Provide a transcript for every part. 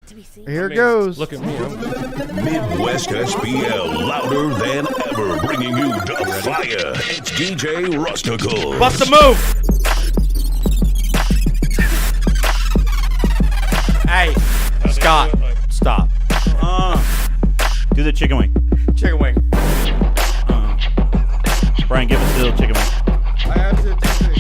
to be seen. Here it goes. Look at me. Midwest SBL, louder than ever, bringing you the fire. It's DJ Rustical. Bust the move. Hey, Scott, stop. Do the chicken wing. Chicken wing. Brian, give us the little chicken wing. I have to do things.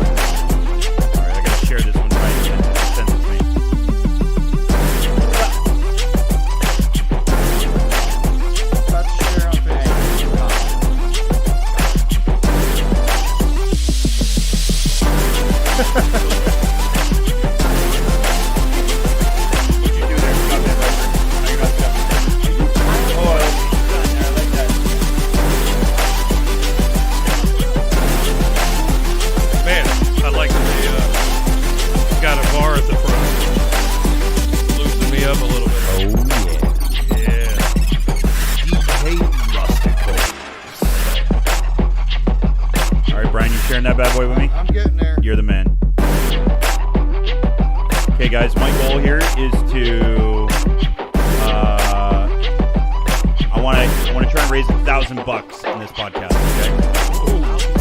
Alright, I gotta share this one, Brian. Send it to me. About to share on Facebook. What'd you do there? You got that right. Now you got that. Man, I like that they got a bar at the front. Loosen me up a little bit. Oh, yeah. Yeah. Alright, Brian, you sharing that bad boy with me? I'm getting there. You're the man. Okay, guys, my goal here is to I want to try and raise $1,000 in this podcast. Okay.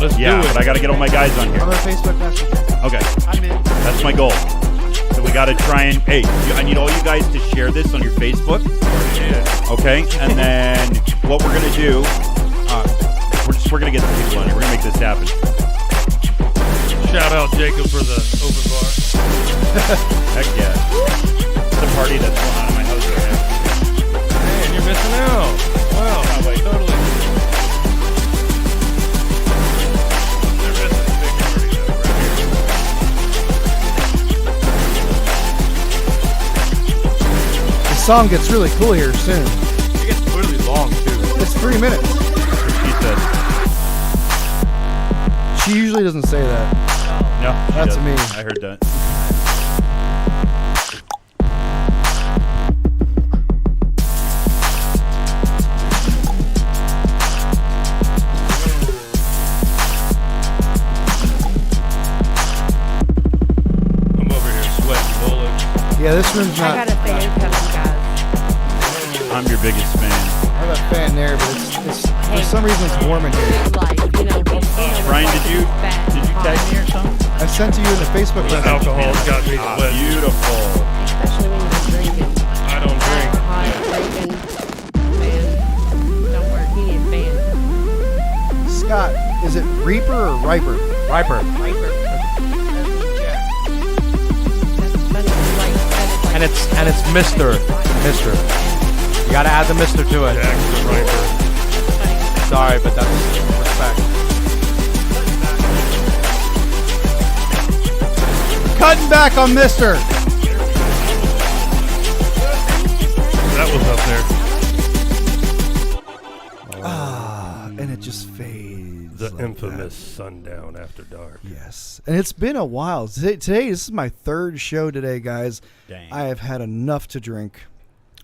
Let's do Yeah, it. but I got to get all my guys on here. I'm a Facebook messenger. Okay, I'm in. that's my goal. So we got to try and I need all you guys to share this on your Facebook. Yeah. Okay, and then what we're gonna do, we're gonna get the people on here. We're gonna make this happen. Shout out Jacob for the open bar. Heck yeah! It's a party that's going on in my house right now. Man, you're missing out. Wow. Totally. They're missing a big party though, right here. The song gets really cool here soon. It gets really long, too. It's 3 minutes. She said, She usually doesn't say that. "No, she That's doesn't." me. I heard that. I'm over here sweating bullets. Yeah, this room's I not. got a fan coming, guys. I'm your biggest fan. I have a fan there, but it's for some reason it's warm in here. Like, Brian, did you tag me or something? I sent to you in the Facebook The message. alcohol's got me sweating. Beautiful. Especially when you're drinking. I don't drink. Hot drinking. Man, don't work. He ain't fan. Scott, is it Reaper or Riper? Riper. Viper. That's funny. And it's Mr. Mister. You gotta add the Mister to it. Jack the Riper. Sorry, but that's respect. Cutting back on Mister. That was up there. And it just fades. The like infamous Sundown After Dark. that. Yes. And it's been a while. Today, this is my third show today, guys. Dang. I have had enough to drink.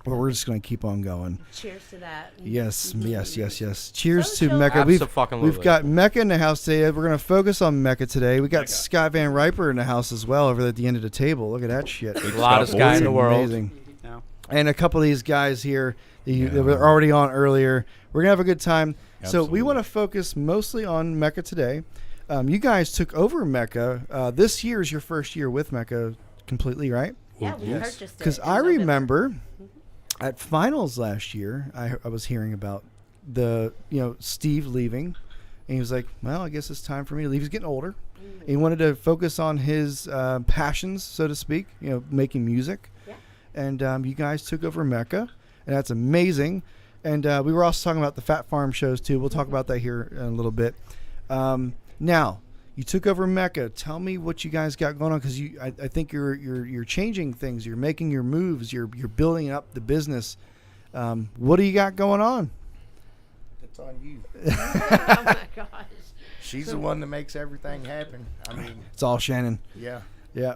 But we're just going to keep on going. Cheers to that. Yes. Cheers to Social- MECCA. Abso-fucking-lutely. We've got MECCA in the house today. We're going to focus on MECCA today. We got Scott Van Riper in the house as well over at the end of the table. Look at that shit. The loudest guy in the world. Amazing. And a couple of these guys here that were already on earlier. We're going to have a good time. So we want to focus mostly on MECCA today. You guys took over MECCA. This year is your first year with MECCA completely, right? Yeah, we purchased it. Because in I November. remember at finals last year, I was hearing about Steve leaving, and he was like, "Well, I guess it's time for me to leave." He's getting older. And he wanted to focus on his passions, so to speak, making music. Yeah. And you guys took over MECCA, and that's amazing. And we were also talking about the Fat Farm shows too. We'll talk about that here in a little bit. Now, you took over MECCA. Tell me what you guys got going on, because I think you're changing things. You're making your moves. You're building up the business. What do you got going on? It's on you. Oh my gosh. She's the one that makes everything happen. I mean, It's all Shannon. yeah. Yeah.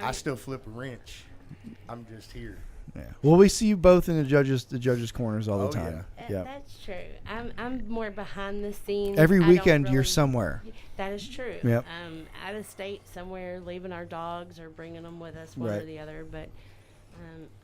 I still flip a wrench. I'm just here. Yeah. Well, we see you both in the judges corners all the Oh, time. That's true. I'm more behind the scenes. Every I don't weekend you're really- somewhere. That is true. Yep. Out of state somewhere, leaving our dogs or bringing them with us, one or Right. the other. But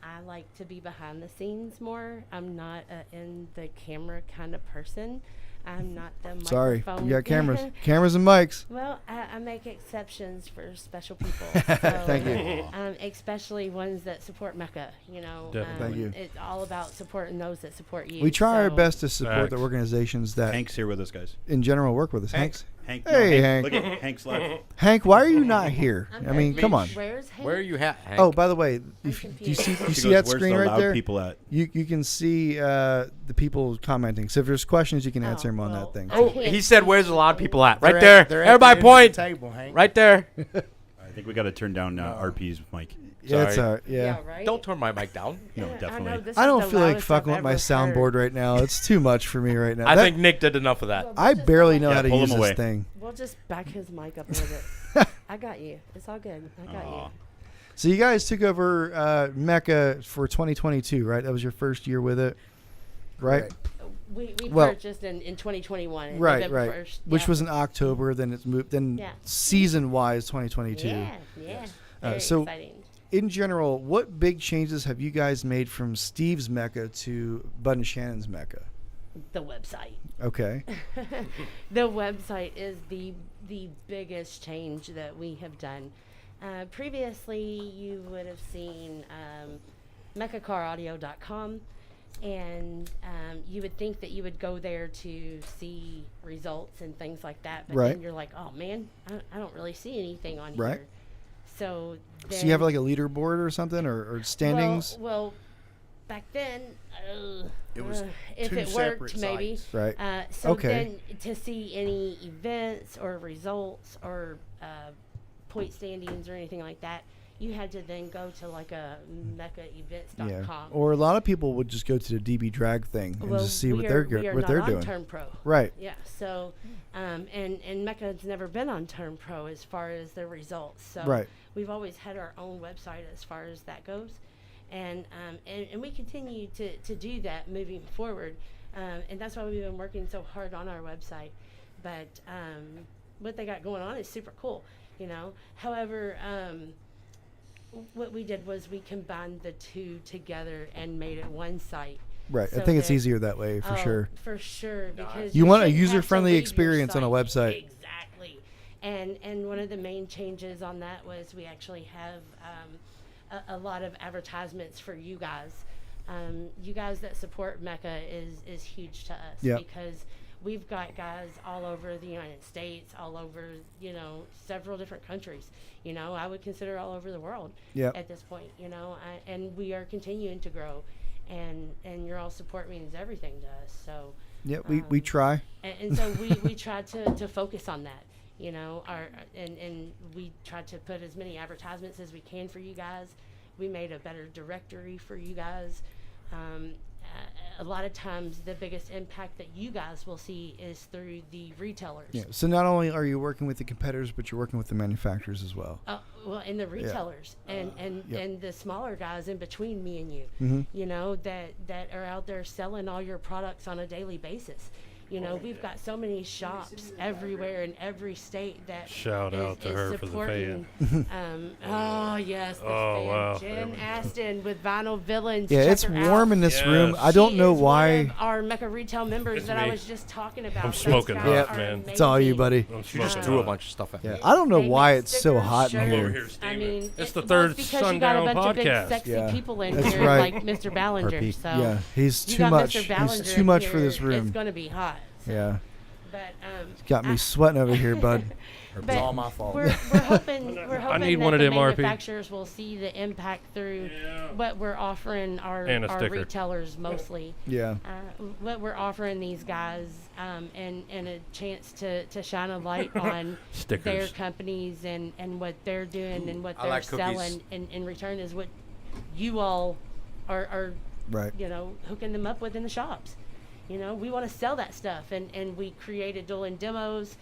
I like to be behind the scenes more. I'm not in the camera kind of person. I'm not the Sorry, microphone. you got cameras and mics. Well, I make exceptions for special people. So, Thank you. especially ones that support MECCA. You know, Definitely. Thank you. It's all about supporting those that support you. We try our So- best to support the Facts. organizations that, Hank's here with us, guys. in general, work with us. Hank. Hey, Hank. Look at Hank's left. Hank, why are you not here? I'm I mean, confused. come on. Where's Hank? Where are you at, Hank? Oh, by the way, if, do you confused. see She that goes, "Where's screen the right loud there? people at?" You can see the people commenting. So if there's questions, you can answer them on well, that thing. I Oh, can't he said, see "Where's a lot of people at?" Right They're there. at- they're at Everybody the end point. of the table, Hank. Right there. I think we got to turn down RP's mic. Yeah, it's Sorry. yeah. right. Don't turn my mic down. No, Yeah, I definitely. know, this I is don't the feel like loudest fucking I've with my ever soundboard heard. right now. It's too much for me right now. I That- think Nick did enough of that. I barely know Yeah, how to pull use him this away. thing. We'll just back his mic up a little bit. I got you. It's all good. I got Aw. you. So you guys took over MECCA for 2022, right? That was your first year with it, right? Correct. We Well- purchased in 2021. in Right, November right. 1st. Which Yeah. was in October. Then it's moved. Then Yeah. season-wise, 2022. Yeah. Very so- exciting. In general, what big changes have you guys made from Steve's MECCA to Bud and Shannon's MECCA? The website. Okay. The website is the biggest change that we have done. Previously, you would have seen MECCACarAudio.com, and you would think that you would go there to see results and things like that. But Right. then you're like, oh man, I don't really see anything on Right. here. So then, So you have like a leaderboard or something, or standings, Well, back then, It was if two it separate worked, maybe. sites. right? So Okay. then to see any events or results or point standings or anything like that, you had to then go to like a MECCAevents.com. Yeah. Or a lot of people would just go to the DB Drag thing and just see what we they're are what not they're on doing. Term Pro. Right. Yeah. So, and MECCA's never been on Term Pro as far as the results. So Right. we've always had our own website as far as that goes, and we continue to do that moving forward, and that's why we've been working so hard on our website. But what they got going on is super cool, you know. However, what we did was we combined the two together and made it one site. Right. I So think it's that- easier that way for Oh, sure. For sure, because You want a shouldn't have to user-friendly leave your experience on a site. website. Exactly. And one of the main changes on that was we actually have a lot of advertisements for you guys. You guys that support MECCA is huge to us Yep. because we've got guys all over the United States, all over, you know, several different countries. You know, I would consider all over the world Yep. at this point, you know, and we are continuing to grow. And your all support means everything to us. So Yeah, we try. and so we try to focus on that, you know, and we try to put as many advertisements as we can for you guys. We made a better directory for you guys. A lot of times the biggest impact that you guys will see is through the retailers. Yeah. So not only are you working with the competitors, but you're working with the manufacturers as well. Well, and the retailers and Yep. and the smaller guys in between me and you, Mhm. you know, that are out there selling all your products on a daily basis. You know, we've got so many shops everywhere in every state that Shout out to her for the supporting, oh yes, the Oh, fan. wow. Jen Aston with Vinyl Villains. Yeah, check it's her warm out. in this Yes. room. I don't She know is why. one of our MECCA retail members It's that I me. was just talking about. I'm Those smoking guys hot, are man. It's all you, amazing. buddy. I'm She just smoking threw a hot. bunch of stuff at Yeah. me. I don't know They why make it's so stickers, hot in shirts. here. Over here, Steven. I mean, It's the well, third because you got a Sundown bunch of big podcast. sexy Yeah. people in That's here, right. like Mr. Ballinger. RP. So Yeah, he's you too got much. Mr. Ballinger He's too in much for here, this room. It's going to be hot. So. Yeah, But got me sweating over here, bud. It's but all my fault. we're hoping need that one of the them, RP. manufacturers will see the impact through what we're offering our And a sticker. retailers mostly. Yeah, What we're offering these guys, and a chance to shine a light on their Stickers. companies and what they're doing and what I they're like cookies. selling. And in return is what you all are right. you know, hooking them up with in the shops. You know, we want to sell that stuff, and we created Dueling demos.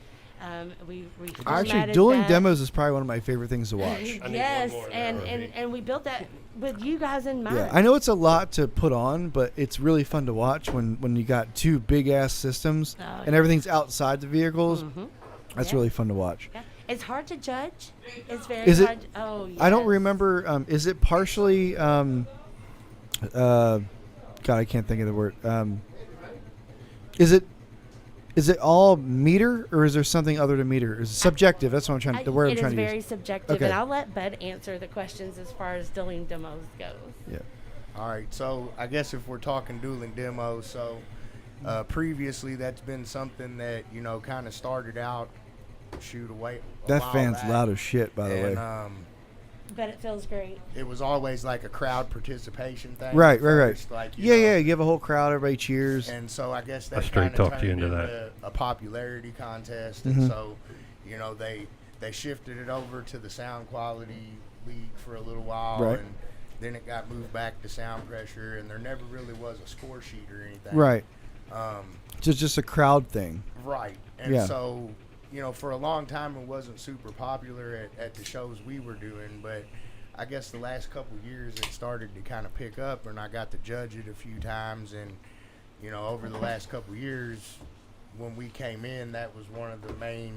We Actually, formatted dueling that. demos is probably one of my favorite things to watch. I need one Yes, more of and, that, and, Robbie. and we built that with you guys in mind. Yeah, I know it's a lot to put on, but it's really fun to watch when you got two big ass systems Oh, and yeah. everything's outside the vehicles. Mhm. That's Yeah. really fun to watch. Yeah. It's hard to judge. It's very Is it- hard. Oh, yes. I don't remember. Is it partially? God, I can't think of the word. Is it all meter, or is there something other than meter? Is it subjective? That's what I'm trying. The word I'm It trying is to very use. subjective, Okay. and I'll let Bud answer the questions as far as dueling demos goes. Yeah. All right, so I guess if we're talking dueling demos, so previously that's been something that kind of started out away. a That while fan's back, loud as shit, by the way. and But it feels great. it was always like a crowd participation thing. Right. at first, like, you know. You have a whole crowd, everybody cheers. And so I guess I that straight kind of talked you turned into into that. a popularity contest, Mhm. and so they shifted it over to the sound quality league for a little while, Right. and then it got moved back to sound pressure, and there never really was a score sheet or anything. Right. Um, Just a crowd thing. right. And Yeah. so for a long time it wasn't super popular at the shows we were doing, but I guess the last couple years it started to kind of pick up, and I got to judge it a few times, and over the last couple years when we came in, that was one of the main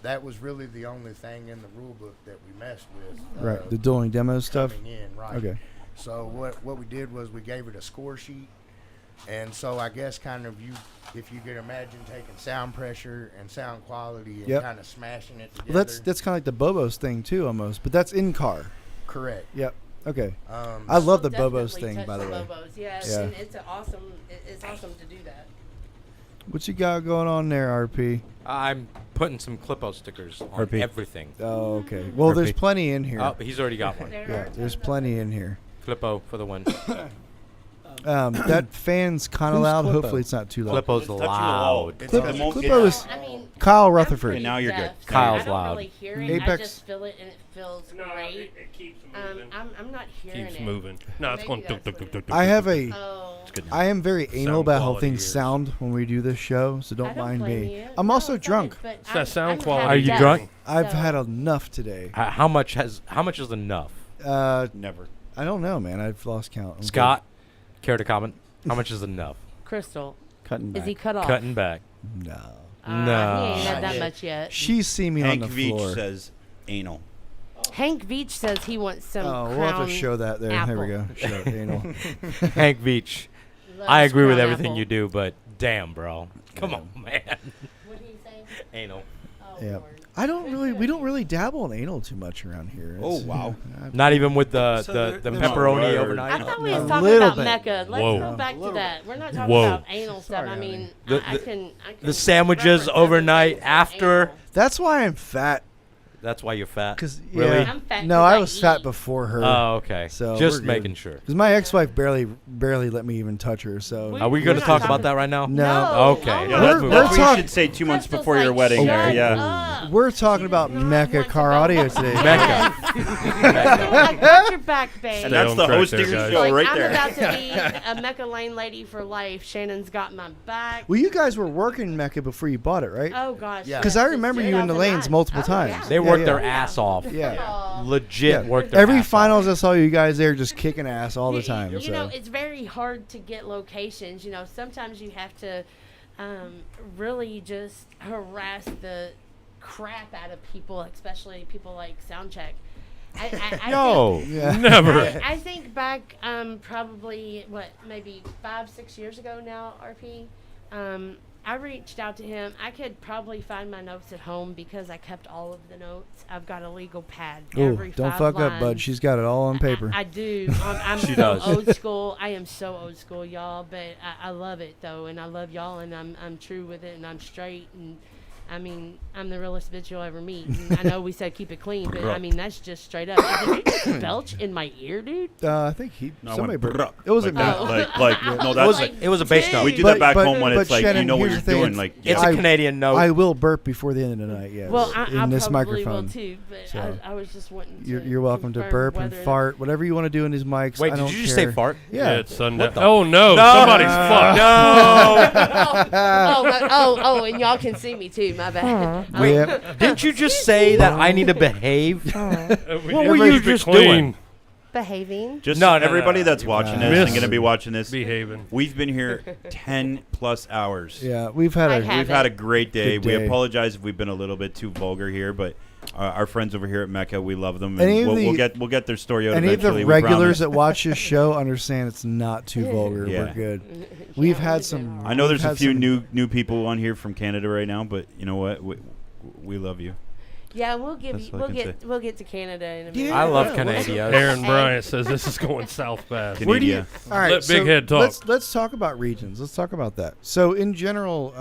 that was really the only thing in the rule book that we messed with. Right. The dueling demo stuff. Coming in, right. Okay. So what we did was we gave it a score sheet, and so I guess kind of if you could imagine taking sound pressure and sound quality and Yep. kind of smashing it together. Well, that's kind of like the Bobos thing too, almost. But that's in car. correct. Yep. Okay. Um, I love the We'll Bobos definitely thing, touch by the way. Bobos. Yes, Yeah. and it's awesome to do that. What you got going on there, RP? I'm putting some Clippo stickers on RP. everything. Oh, okay. Well, there's RP. plenty in here. Oh, he's already got one. Yeah, there's plenty in here. Clippo for the win. That fan's kind of Who's loud. Clippo? Hopefully, it's not too loud. Clippo's Touching the wall. loud. It's Clip- the mo- Clippo is I mean, Kyle I'm Rutherford. pretty now you're good. deaf, so Kyle's I don't loud. really hear it. Apex. I just feel it, and it feels great. It keeps I'm not hearing keeps it. moving. No, it's Maybe going. that's what it is. I have a. Oh. good. I am very anal Sound about how quality things is- sound when we do this show, so I don't mind blame me. you. I'm No, also it's drunk. fine, but that I'm- sound I'm quality. half Are you deaf, drunk? I've so- had enough today. How much is enough? Never. I don't know, man. I've lost count. I'm Scott, care to comment? How much is enough? Crystal. Cutting back. Is he cut off? Cutting back. good. No. No. He ain't had that Yeah. much yet. She's seen me Hank on the Veach floor. says anal. Hank Veach says he wants some Oh, crown we'll have to show that there. There we go. apple. Show it, anal. Hank Veach. Loves I agree with crown everything apple. you do, but damn, bro. Come on, man. What did he say? Anal. Oh, Yeah. Lord. We don't really dabble in anal too much around here. Oh, It's, wow. Not even with the So the there's pepperoni no word. overnight. I thought we A was talking little about bit. MECCA. Let's Whoa. go back to that. We're not talking Whoa. about anal stuff. Sorry, I honey. mean, The- I the- can the sandwiches reference other overnight things than after- anal. That's why I'm fat. That's why you're fat. Cause Really? yeah. I'm fat No, 'cause I I was fat eat. before her. Oh, okay. So Just we're good. making sure. Because my ex-wife barely let me even touch her. So Are we We're going to not talk talking- about that right now? No. Okay. Oh, Yeah, let's that's, move that's on. what talking- you should say 2 months Crystal's before your like, wedding. "Shut There, yeah. up." we're talking about does not MECCA want to car go audio back. today. MECCA. I got your back, babe. And that's on the track hosting there, guys. show Like, right I'm there. about to be a MECCA lane lady for life. Shannon's got my back. Well, you guys were working MECCA before you bought it, right? Oh gosh. Yeah. Because I remember you in the lanes multiple times. They Yeah, worked yeah. their ass off. Yeah. Legit worked their Every ass finals off. I saw you guys there just kicking ass all the You- time. You so. know, it's very hard to get locations. You know, sometimes you have to really just harass the crap out of people, especially people like Soundcheck. I No. Yeah. Never. I think back probably maybe 5-6 years ago now, RP. I reached out to him. I could probably find my notes at home because I kept all of the notes. I've got a legal pad. Ooh, every don't 5 fuck up, bud. lines. She's got it all on paper. I do. I'm She so does. old school. I am so old school, y'all. But I love it though, and I love y'all, and I'm true with it, and I'm straight, and I mean I'm the realest bitch you'll ever meet. And I know we said keep it clean, but I mean that's just straight up. Did you just belch in my ear, dude? I think No, I somebody. went bur- it wasn't like me. that. Oh. Like, no, It that's was, like, it was a bass Dude. note. we do But- that back but- home when but it's like, Shannon, you know what here's you're the thing, doing. it's- Like, It's yeah. a Canadian note. I will burp before the end of the night. Yes. Well, I in this probably microphone. will too. But So, I was just wanting. You're welcome to confirm burp and whether- fart, whatever you want to do in these mics. Wait, I did don't you just care. say fart? Yeah. It's Sundown. What the- Oh no! No. Somebody's fucked. No. Oh, and y'all can see me too. My bad. Yeah. Didn't you just say that I need to behave? What were you just doing? Behaving. Just No, everybody that's you watching miss. this and going to be watching this, Behaving. we've been here 10+ hours. Yeah, we've had I a have- We've had a great day. Good We day. apologize if we've been a little bit too vulgar here, but our friends over here at MECCA, we love them. Any And of we'll get their story out any of eventually. the we regulars promise. that watch this show understand it's not too vulgar. Yeah. We're good. We've Yeah, had we've some. been I know we've there's a had few some- new people on here from Canada right now, but you know what? We love you. Yeah, we'll give That's you. what I can We'll get to Canada in a minute. Yeah. I love Yeah, Canadians. Aaron Bryant says this is going south fast. Where do you? Canada. All right, Let Big Head talk. Let's talk about regions. Let's talk about that. So in general,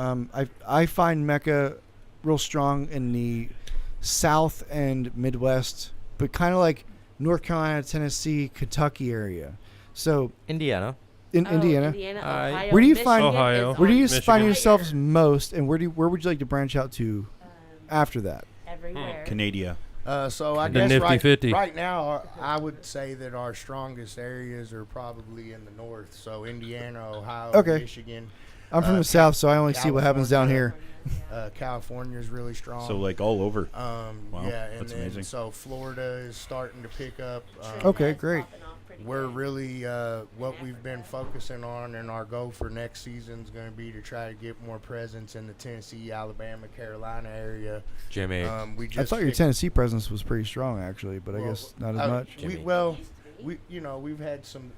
I find MECCA real strong in the South and Midwest, but kind of like North Carolina, Tennessee, Kentucky area. So Indiana. in Oh, Indiana, Ohio, Where do you Michigan find- Ohio. is where do you on Michigan. find fire. yourselves most, and where would you like to branch out to after that? Everywhere. Canada. So I The guess nifty 50. right now, I would say that our strongest areas are probably in the north. So Indiana, Ohio, Okay. Michigan. I'm from the South, so I only see what happens down here. California is really strong. So like all over. Wow, yeah, and that's then amazing. so Florida is starting to pick up. Okay, great. We're really what we've been focusing on, and our goal for next season is going to be to try to get more presence in the Tennessee, Alabama, Carolina area. Jimmy. We I just thought your picked- Tennessee presence was pretty strong, actually, but I well, guess not as uh, much. We, Jimmy. well, we we've had some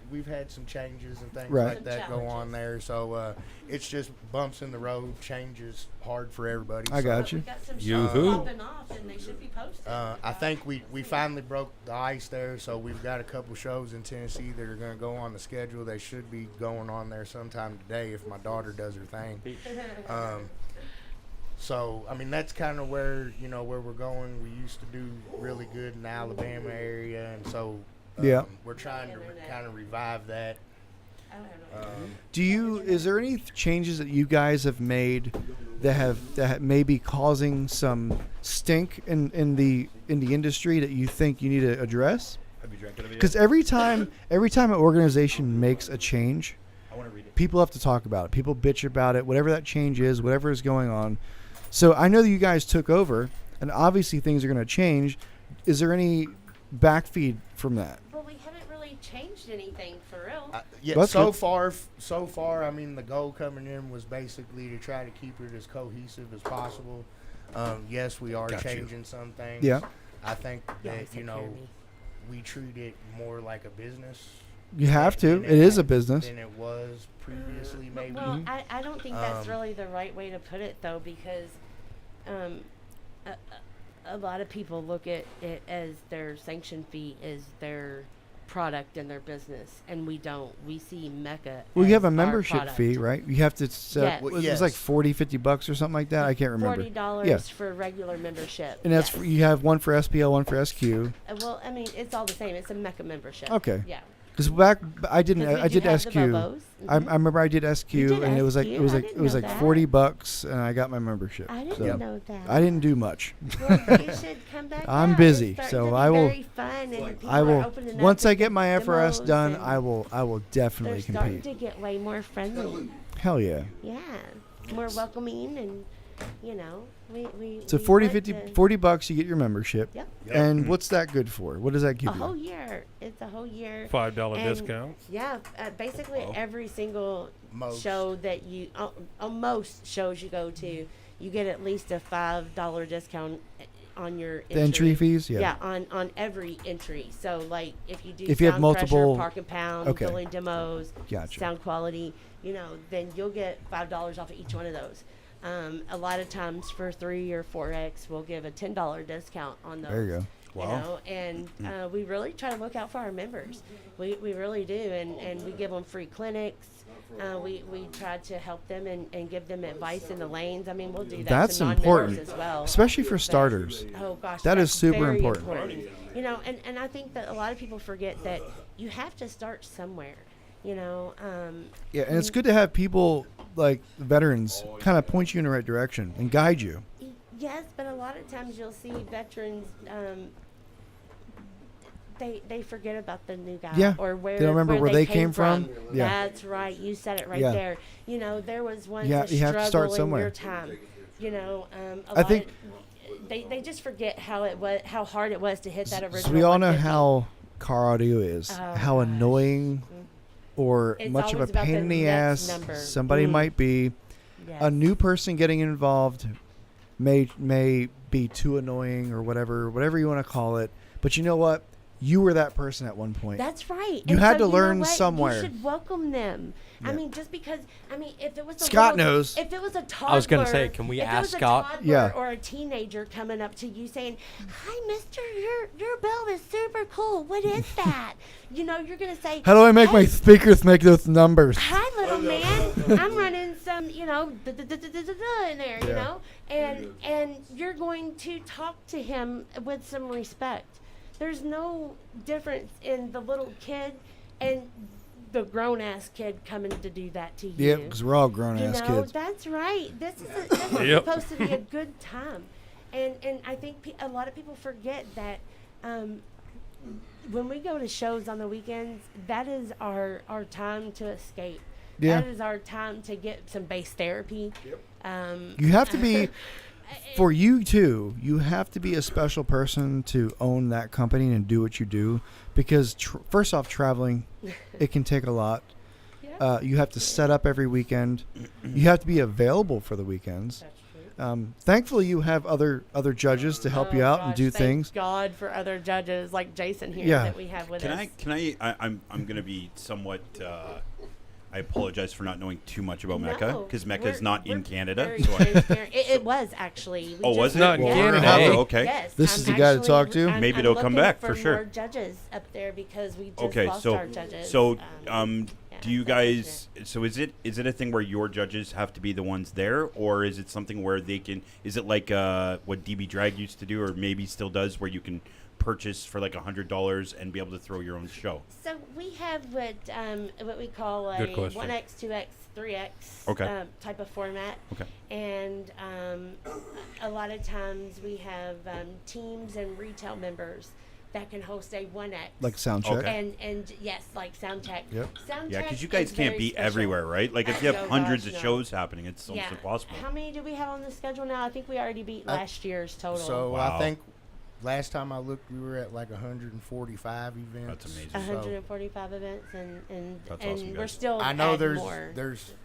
changes and things Right. like that go on there. So it's just bumps in the road, changes hard for everybody. I so, got you. We got some Yoo-hoo. shows popping off, and they should be posted. I think we finally broke the ice there, so we've got a couple shows in Tennessee that are going to go on the schedule. They should be going on there sometime today if my daughter does her thing. So I mean that's kind of where where we're going. We used to do really good in the Alabama area, and so Yeah. we're trying to kind of revive that. I don't know. Is there any changes that you guys have made that may be causing some stink in the industry that you think you need to address? Have you drank it? Because every time an organization makes a change, I want to read it. people have to talk about it. People bitch about it, whatever that change is, whatever is going on. So I know that you guys took over, and obviously things are going to change. Is there any backfeed from that? Well, we haven't really changed anything for real. Yeah, That's so good. far, I mean, the goal coming in was basically to try to keep it as cohesive as possible. Yes, we are Got you. changing some things. Yeah. I think You always that take care of me. we treat it more like a business. You have to. than It is a business. than it was previously, maybe. Well, I don't think that's Um, really the right way to put it, though, because a lot of people look at it as their sanction fee is their product and their business, and we don't. We see MECCA. Well, you have as a our membership product. fee, right? You have to set. Yes. It Well, was like yes. $40, $50 or something like that. I can't remember. $40 Yeah. for regular membership. And that's yes. you have one for SPL, one for SQ. Well, I mean, it's all the same. It's a MECCA membership. Okay. Yeah. Because I did have the SQ. Bubos. I Mhm. remember I did SQ, You did and it was like SQ? it was I like didn't it was know like that. $40, and I got my membership. I didn't So know that. I didn't do much. Well, you should come back. I'm out. busy, It's so starting to I be will- Very fun, and people I are will opening up once to I get my FRS demos, done. and I will definitely They're starting compete. to get way more friendly. Hell yeah! Yeah, more welcoming, and we. So we 40, like 50, to- $40 you get your membership. Yep. And what's that good for? What does that give A whole you? year. It's a whole year. $5 And discount. Yeah, basically every single Most. show that you, on most shows you go to, you get at least a $5 discount on your The entry fees, yeah. Yeah, on every entry. So like if you do If you have sound multiple- pressure, park and pound, okay. billing demos, Gotcha. sound quality, then you'll get $5 off of each one of those. A lot of times for 3 or 4X, we'll give a $10 discount on those. There you go. Wow. And we really try to look out for our members. We really do, and we give them free clinics. We try to help them and give them advice in the lanes. I mean, we'll do that That's to non-members important, as well. especially for But- starters. Oh gosh, That is that's super very important. And I think that a lot of people forget that you have to start somewhere. Yeah, and it's good to have people like veterans kind of point you in the right direction and guide you. Yes, but a lot of times you'll see veterans. They forget about the new guy. Yeah, Or where they don't remember where they came from. Yeah. That's right. You said it right Yeah. there. There was once Yeah, a you have to start struggle in somewhere. your time. You know, I think they just forget how hard it was to hit that original. so we all know 150. how car audio is, Oh, how gosh. annoying or It's much of a always about pain the in the next ass number. somebody might be. Yes. A new person getting involved may be too annoying or whatever you want to call it. But you know what? You were that person at one point. That's right. You And had so to know learn what? somewhere. You should welcome them. I Yeah. mean, just because, if it was a Scott little- knows. If it was a toddler. I was gonna say, can we if it ask was a Scott? toddler Yeah. Or a teenager coming up to you saying, "Hi, Mister, your belt is super cool. What is that?" You know, you're gonna say, How do I make "Hey, my speakers make those numbers? Hi, little man. I'm running some, in there, you Yeah. know, and you're going to talk to him with some respect. There's no difference in the little kid and the grown ass kid coming to do that to you. Yeah, because we're all grown You ass know, kids. that's right. This is Yep. supposed to be a good time, and I think a lot of people forget that. When we go to shows on the weekends, that is our time to escape. Yeah. That is our time to get some bass therapy. You have to be, for you too, you have to be a special person to own that company and do what you do. Because first off, traveling, it can take a lot. Yeah. You have to set up every weekend. You have to be available for the weekends. That's true. Thankfully, you have other judges to help you Oh, out and gosh, do thank things. God for other judges like Jason here Yeah. that we have with us. I'm going to be somewhat. I apologize for not knowing too much about MECCA because MECCA is not in Canada. very So I, transparent. It was actually. Oh, was it? Not in Yeah. Canada. Hey. Oh, okay. Yes, This I'm is the guy to actually- talk to? Maybe I'm they'll come looking back, for sure. More judges up there because we just Okay, lost so our judges. so yeah, do you it's guys? So is it a thing where your judges have to be the ones there, or is it something where they can? Is it like what DB Drag used to do, or maybe still does, where you can purchase for like $100 and be able to throw your own show? So we have what we call a Good question. 1X, 2X, 3X Okay. type of format. Okay. And a lot of times we have teams and retail members that can host a 1X. Like sound check. Okay. And yes, like sound check. Yep. Sound Yeah, check because you guys is can't very be special. everywhere, right? Like if you have Oh, hundreds gosh, of no. shows happening, it's almost Yeah. impossible. How many do we have on the schedule now? I think we already beat last year's total. So Wow. I think last time I looked, we were at like 145 events. That's amazing. So 145 events, and That's awesome, we're guys. still. I know adding there's more.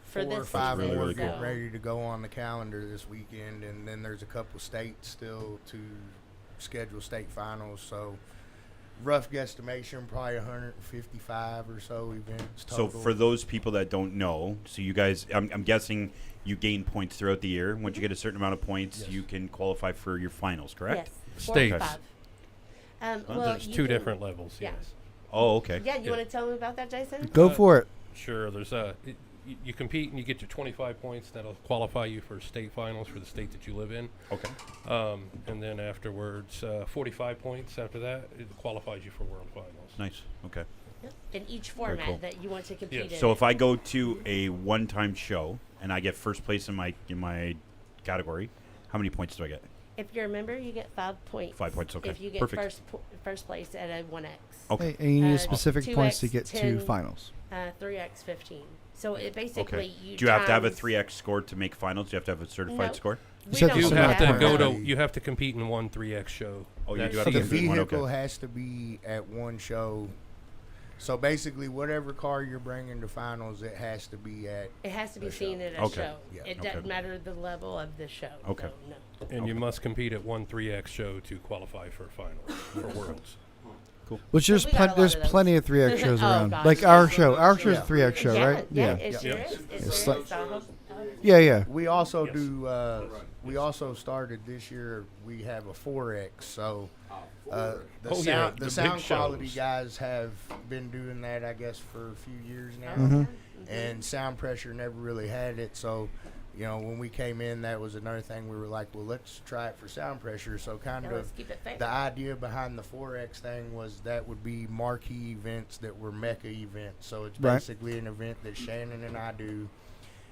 for 4 or this 5 season, more really getting cool. ready to go on the calendar this weekend, and then there's a couple states still to schedule state finals. So rough guesstimation, probably 155 or so events So total. for those people that don't know, so you guys, I'm guessing you gain points throughout the year. Once you get a certain amount of points, Yes. you can qualify for your finals, correct? Yes, 4 States. or 5. Well, There's you two can- different levels. Yeah. Yes. Oh, okay. Yeah, you want to tell me about that, Jason? Go for it. Sure. There's you compete and you get your 25 points. That'll qualify you for state finals for the state that you live in. Okay. And then afterwards, 45 points after that, it qualifies you for world finals. Nice. Okay. Yep. In each format cool. that you want to compete in. So if I go to a one-time show and I get first place in my category, how many points do I get? If you're a member, you get 5 points. 5 points, okay. If you get Perfect. first place at a 1X. Okay. Hey, and you need Uh, specific points to 2X, get to 10. finals. 3X 15. So it basically Okay. you Do you have to have a times- 3x score to make finals? Do you have to have a certified No. score? We You said don't You Some do have that. to go to. Right. You have to compete in one 3X show. Oh, you That's do have So to the compete in one, vehicle okay. has to be at one show. So basically, whatever car you're bringing to finals, it has to be at. It has to be a seen show. at a Okay. show. Yeah. It Okay. doesn't matter the level of the show. Okay. So, no. And you must compete at one 3X show to qualify for finals for worlds. Which So there's we got a lot there's of those. plenty of 3X shows Oh, around. gosh, Like yeah. our show. Our show's Yeah. a 3X show, right? Yeah, it sure Yep. is. It It's sure like- is. So I hope- Yeah, yeah. We also Yes. do. We also started this year. We have a 4X. So the Oh, yeah, sound the big sound quality shows. guys have been doing that, I guess, for a few years now. Mm-hmm. And sound pressure never really had it. So, when we came in, that was another thing. We were like, well, let's try it for sound pressure. So kind Yeah, of let's keep it fair. the idea behind the 4X thing was that would be marquee events that were MECCA events. So it's Right. basically an event that Shannon and I do.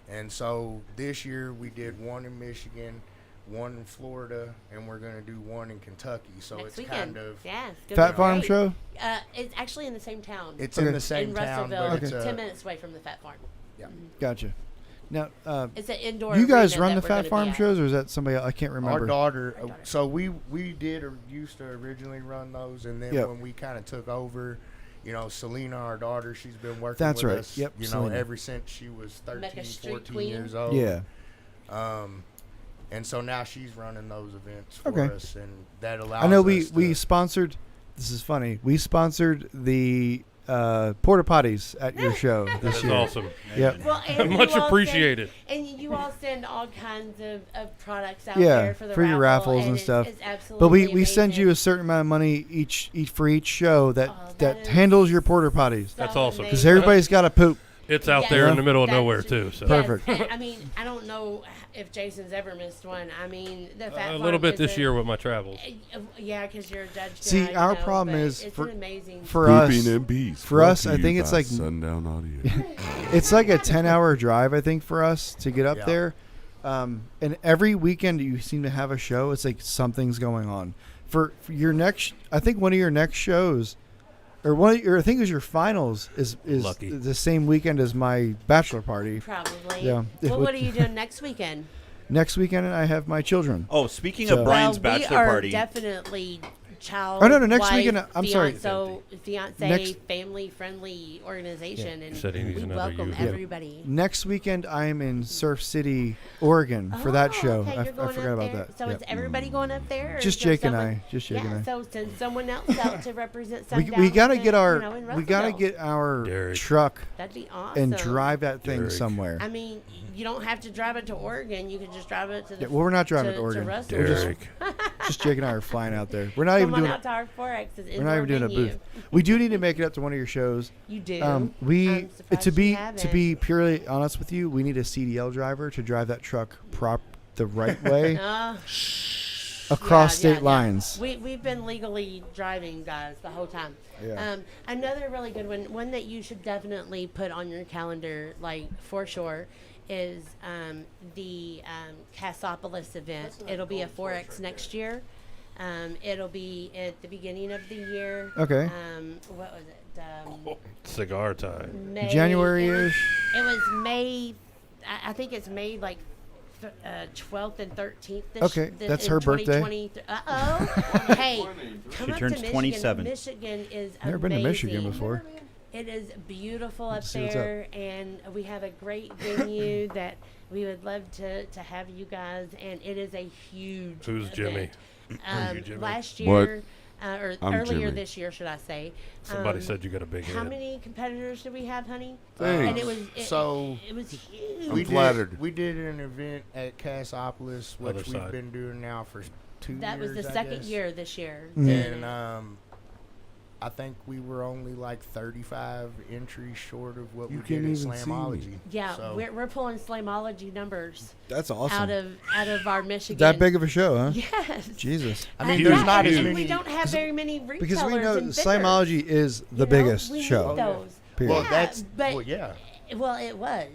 And so this year we did one in Michigan, one in Florida, and we're going to do one in Kentucky. So Next it's weekend. kind of Yeah, it's gonna Fat be Farm great. show? It's actually in the same town. it's Okay. in the same in town, Russellville, but it's 10 minutes away from the Fat Farm. yeah. Gotcha. Now, It's an indoor. you guys arena run that the we're Fat gonna Farm be at. shows, or is that somebody else? I can't remember. Our daughter. Our daughter. So we did or used to originally run those, and then Yep. when we kind of took over, Selena, our daughter, she's been working That's with right. us. Yep, You know, Selena. ever since she was 13, MECCA Street 14 Queen. years old. Yeah. And so now she's running those events for Okay. us, and that allows. I know us we to- sponsored. This is funny. We sponsored the porta potties at your show this That's year. awesome. Yep. Well, and Much you all appreciated. And you all send all kinds of products out Yeah, there for the for your raffle, raffles and it's- stuff. It's absolutely But we send you a amazing. certain amount of money each for each show that Oh, that that is handles your porta potties. That's So awesome. Because amazing. everybody's got to poop. It's out Yes, there in the middle of that's- nowhere too. So yes, Perfect. and, I mean, I don't know if Jason's ever missed one. I mean, the Fat a Farm little bit is this a- year with my travels. Yeah, because you're a judge. See, now, you our know, problem but is it's for- an amazing. For us, Pooping in peace. for brought us, to I you think it's by like Sundown Audio. it's like a 10-hour drive, I think, for us to get up Yeah. there. And every weekend you seem to have a show. It's like something's going on. For your next, I think one of your next shows, or I think it was your finals, is Lucky. the same weekend as my bachelor party. Probably. Yeah. Well, what are you doing next weekend? Next weekend, I have my children. Oh, speaking So- of Brian's well, bachelor we are party, definitely child. Oh, no, next wife, weekend, I'm sorry. Fiance, Next- family-friendly organization, and Said he needs we another welcome user. everybody. Next weekend, I am in Surf City, Oregon for that show. Okay, I you're going forgot up about there. that. So Yep. is everybody going up there? Or Just is there Jake and someone- I. Just Jake yeah, and I. So send someone else out to represent We Sundown. gotta get our in we gotta Russellville. get our Derek. truck That'd be awesome. and drive that thing Derek. somewhere. I mean, you don't have to drive it to Oregon. You can just drive it to the. Yeah, well, we're not driving to to Oregon. Russell. We're just, Derek. just Jake and I are flying out there. We're not even Come on doing out to our 4X's we're not even doing a booth. We do need to make it up to one of your shows. You do. We I'm surprised to you be haven't. purely honest with you, we need a CDL driver to drive that truck the right way across Yeah, state yeah. lines. We've been legally driving, guys, the whole time. Yeah. Another really good one that you should definitely put on your calendar, like for sure, is the Cassopolis event. It'll be a 4X next year. It'll be at the beginning of the year. Okay. What was it? Cigar time. May, January-ish. It was May. I think it's May like 12th and 13th. Okay, that's her birthday. Uh-oh. Hey, come She up turns to Michigan. 27. Michigan is Never been to Michigan amazing. before. It is beautiful up see what's there, and we have a great venue that we would love to have you guys. And it is a huge. Who's Jimmy? event. you, Jimmy? Last What? year, or I'm earlier Jimmy. this year, should I say? Somebody said you got a big How head. many competitors did we have, honey? Thanks. And it was So, it was huge. I'm flattered. We did an event at Cassopolis, Other which we've side. been doing now for 2 That was years. the I second guess. year this year. Mhm. And I think we were only like 35 entries short of what You we can't did at even see me. Slamology. Yeah, So- we're pulling Slamology numbers That's awesome. out of our Michigan. That big of a show, huh? Yes. Jesus. I mean, Huge, there's not as huge. many. We don't have very many retailers Because we know and vendors, Slamology is the you know? biggest We need show. those. Period. Well, Yeah, that's but- well, yeah. Well, it was.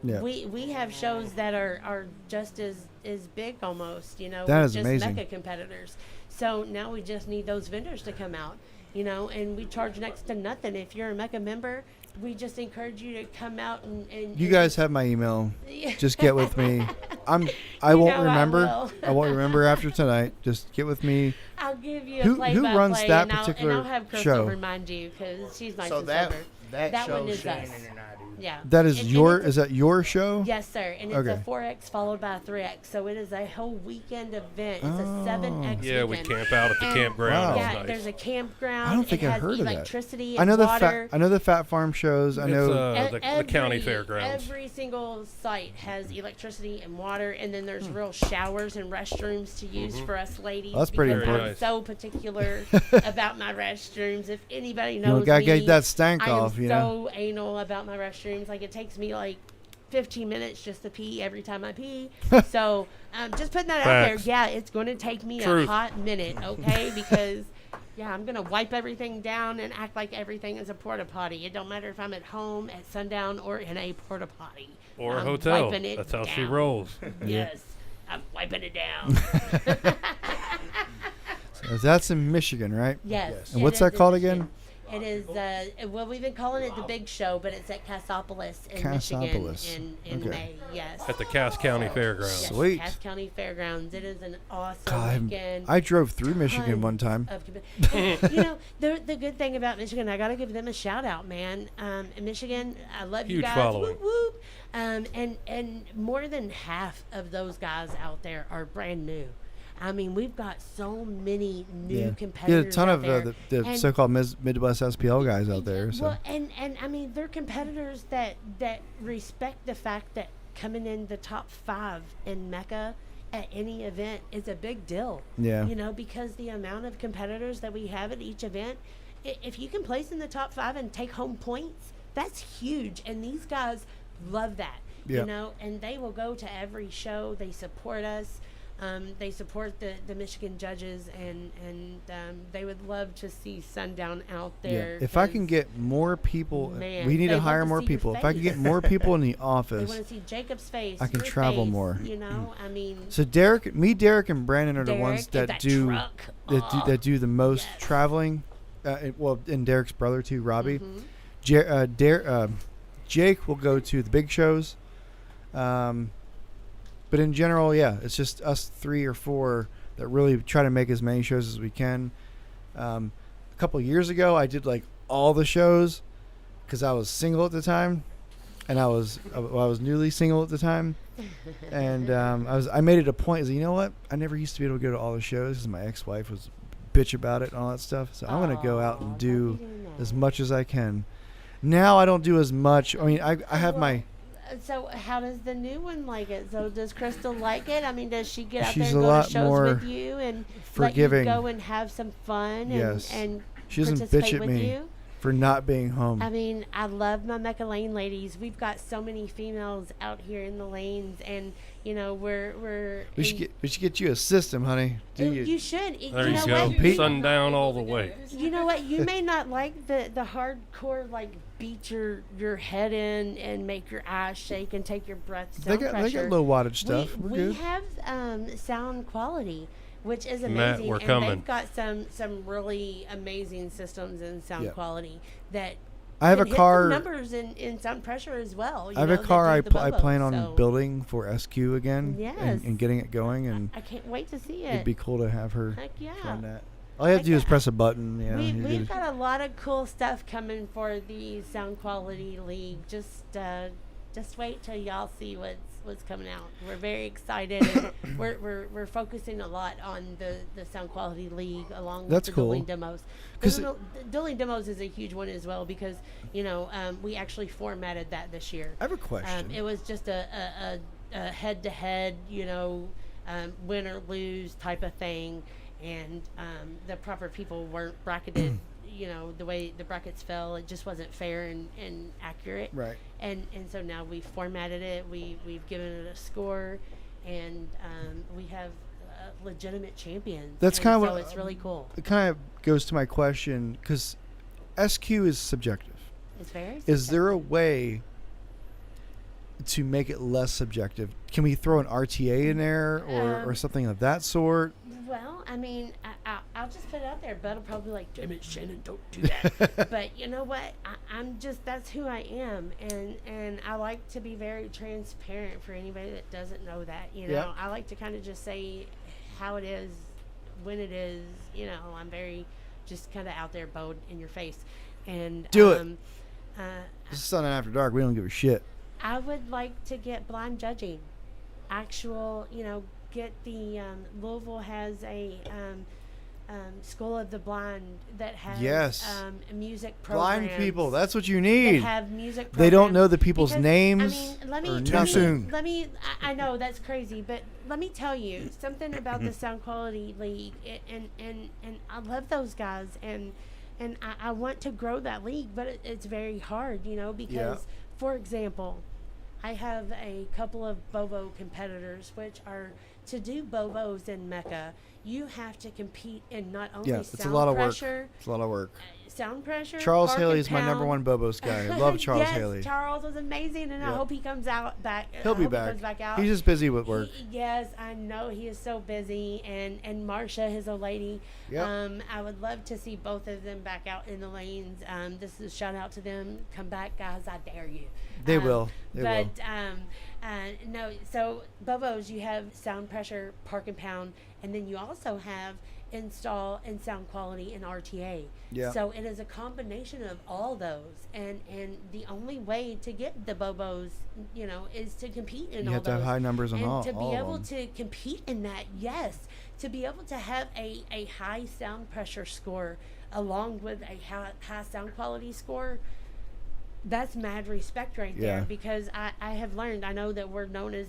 Yeah. We have shows that are just as big almost, you know, That with is just amazing. MECCA competitors. So now we just need those vendors to come out, you know, and we charge next to nothing. If you're a MECCA member, we just encourage you to come out and You and guys have my email. Just get with me. I You won't know I remember. will. I won't remember after tonight. Just get with me. I'll give you a Who play-by-play, runs that and I'll particular have Crystal show? remand you because she's nice So and that sober. that That one show is Shannon us. and I do. Yeah. That is And your it's a- is that your show? Yes, sir. And it's Okay. a 4X followed by a 3X. So it is a whole weekend event. It's a 7X Yeah, we weekend. camp out at the And- campground. Wow. It's Yeah, nice. there's a campground. I don't think it I has heard of that. electricity and I know the water. Fat Farm shows. I It's, know. the county fairgrounds. Every single site has electricity and water, and then there's real showers and restrooms to use for us ladies. That's pretty because important. I'm so particular about my restrooms. If anybody You knows gotta me, get that stank I am off, you know. so anal about my restrooms. Like it takes me like 15 minutes just to pee every time I pee. So just putting that out there. Facts. Yeah, it's going to take me Truth. a hot minute, okay? Because yeah, I'm going to wipe everything down and act like everything is a porta potty. It don't matter if I'm at home, at Sundown, or in a porta potty. Or a I'm hotel. wiping it That's how she down. rolls. Yes, I'm wiping it down. So that's in Michigan, right? Yes. Yes. And it what's is that in called Michigan. again? It is, well, we've been calling it the Big Show, but it's at Cassopolis in Michigan in Okay. May. Yes. At the Cass County Fairgrounds. Yes, Sweet. Cass County Fairgrounds. It is an awesome God, weekend. I drove through Michigan Tons one time. and, the good thing about Michigan, I got to give them a shout out, man. In Michigan, I love you Huge guys. following. Whoop, whoop. And more than half of those guys out there are brand new. I mean, we've got so many new competitors. Yeah, a ton out of there. the And- so-called Midwest SPL guys out there. So. Well, and I mean, they're competitors that respect the fact that coming in the top 5 in MECCA at any event is a big deal. Yeah. Because the amount of competitors that we have at each event, if you can place in the top 5 and take home points, that's huge. And these guys love that. Yeah. And they will go to every show. They support us. They support the Michigan judges, and they would love to see Sundown out there. If I can 'cause get more people, man, we need they to want hire to more see your people. If I can get face. more people in the they office, want to see Jacob's face. I can your travel face, more. I mean, so Derek, and Brandon are the ones Derek, that and do truck. that do the most yes. traveling. And Derek's brother too, Robbie. Mhm. Jake will go to the big shows. But in general, yeah, it's just us 3 or 4 that really try to make as many shows as we can. A couple of years ago, I did like all the shows because I was single at the time, and I was newly single at the time, and I made it a point. You know what? I never used to be able to go to all the shows because my ex-wife was bitch about it and all that stuff. So I'm gonna go out and do as much as I can. Now I don't do as much. I mean, I have my. So how does the new one like it? So does Crystal like it? I mean, does she get out there She's and a go lot to shows more with you and forgiving. let you go and have some fun Yes. and She doesn't participate bitch at with me you? for not being home. I mean, I love my MECCA lane ladies. We've got so many females out here in the lanes, and we're We should get you a system, honey. you should. There you you know go. what? Sundown all the way. You know what? You may not like the hardcore, like beat your head in and make your eyes shake and take your breath. They got low wattage stuff. We're we good. have sound quality, which is amazing. Matt, we're and coming. they've got some really amazing systems in sound Yep. quality that I have can a hit car. some numbers in sound pressure as well. I have a car I I plan on building for SQ again Yes. and getting it going, and I can't wait to see it. it'd be cool to have her Heck yeah. run that. All you have to do is press a button. Yeah, you We've do. got a lot of cool stuff coming for the Sound Quality League. Just wait till y'all see what's coming out. We're very excited. And we're focusing a lot on the Sound Quality League along with That's the cool. dueling demos. 'Cause The dueling demos is a huge one as well because we actually formatted that this year. I have a question. It was just a head-to-head, win or lose type of thing, and the proper people weren't bracketed. The way the brackets fell, it just wasn't fair and accurate. Right. And so now we've formatted it. We've given it a score, and we have legitimate champions. That's and kind of so what it's really cool. It kind of goes to my question because SQ is subjective. It's very. Is there a way to make it less subjective? Can we throw an RTA in there or something of that sort? Well, I mean, I'll just put it out there. Bud will probably be like, damn it, Shannon, don't do that. But you know what? That's who I am. And I like to be very transparent for anybody that doesn't know that. Yep. I like to kind of just say how it is, when it is. I'm very just kind of out there, bold in your face. And Do it. This is Sundown After Dark. We don't give a shit. I would like to get blind judging. Actual, get the Louisville has a School of the Blind that has Yes. music programs. Blind people. That's what you that need. have music They don't programs. know the people's Because, names I mean, let me, or let nothing. me- soon. Let me. I know that's crazy, but let me tell you something about the Sound Quality League, and I love those guys, and I want to grow that league, but it's very hard, because, for example, I have a couple of Bovo competitors, which are to do Bobos in MECCA, you have to compete in not only Yeah, sound it's a lot of work. pressure, It's a lot of work. sound pressure. Charles park Haley and is my number pound. one Bobos guy. I love Charles yes, Haley. Charles was amazing, and I Yep. hope he comes out back. He'll I be hope back. He comes back out. He's just busy with work. Yes, I know he is so busy, and Marsha, his old lady. Yep. I would love to see both of them back out in the lanes. This is a shout out to them. Come back, guys! I dare you. They will. They but will. no, so Bobos, you have sound pressure, park and pound, and then you also have install and sound quality and RTA. Yeah. So it is a combination of all those, and the only way to get the Bobos, is to compete in You all have to have those. high numbers on and all to be of able them. to compete in that, yes, to be able to have a high sound pressure score along with a high sound quality score. That's mad respect right there, Yeah. because I have learned, I know that we're known as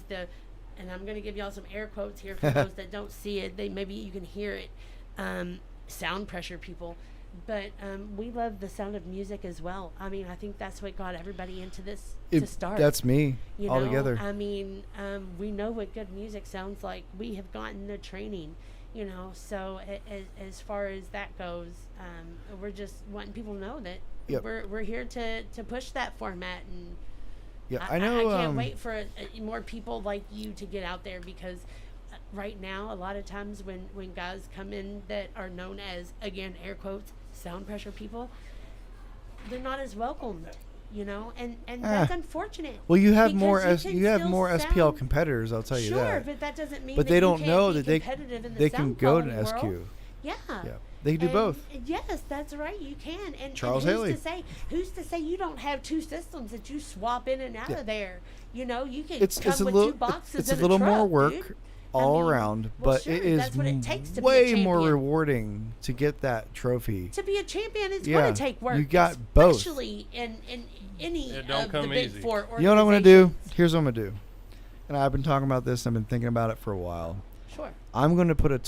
and I'm going to give y'all some air quotes here for those that don't see it. Maybe you can hear it, sound pressure people. But we love the sound of music as well. I mean, I think that's what got everybody into this to start. That's me You all know, together. I mean, we know what good music sounds like. We have gotten the training, so as far as that goes, we're just wanting people to know that Yep. we're here to push that format. And Yeah, I know. I can't wait for more people like you to get out there, because right now, a lot of times when guys come in that are known as, again, air quotes, sound pressure people, they're not as welcomed, and that's unfortunate. Well, you have because more can you have still more SPL sound- competitors. I'll tell you Sure, that. but that doesn't mean But that they you don't can't know be that competitive in the they can sound go to quality SQ. world. Yeah. Yeah, they can do And both. Yes, that's right. You can. And Charles and Haley. Who's to say you don't have two systems that you swap in and out Yeah. of there? You can It's come a with little two boxes. it's a in little more truck, work dude. all I mean, around, well, but sure, it is that's what it takes to be a way more champion. rewarding to get that trophy. To be a champion, it's Yeah, going to take work. you got both. Especially in any It don't of the come big easy. four You know what I'm gonna do? organizations. Here's what I'm gonna do. And I've been talking about this. I've been thinking about it for a while. Sure. I'm gonna put a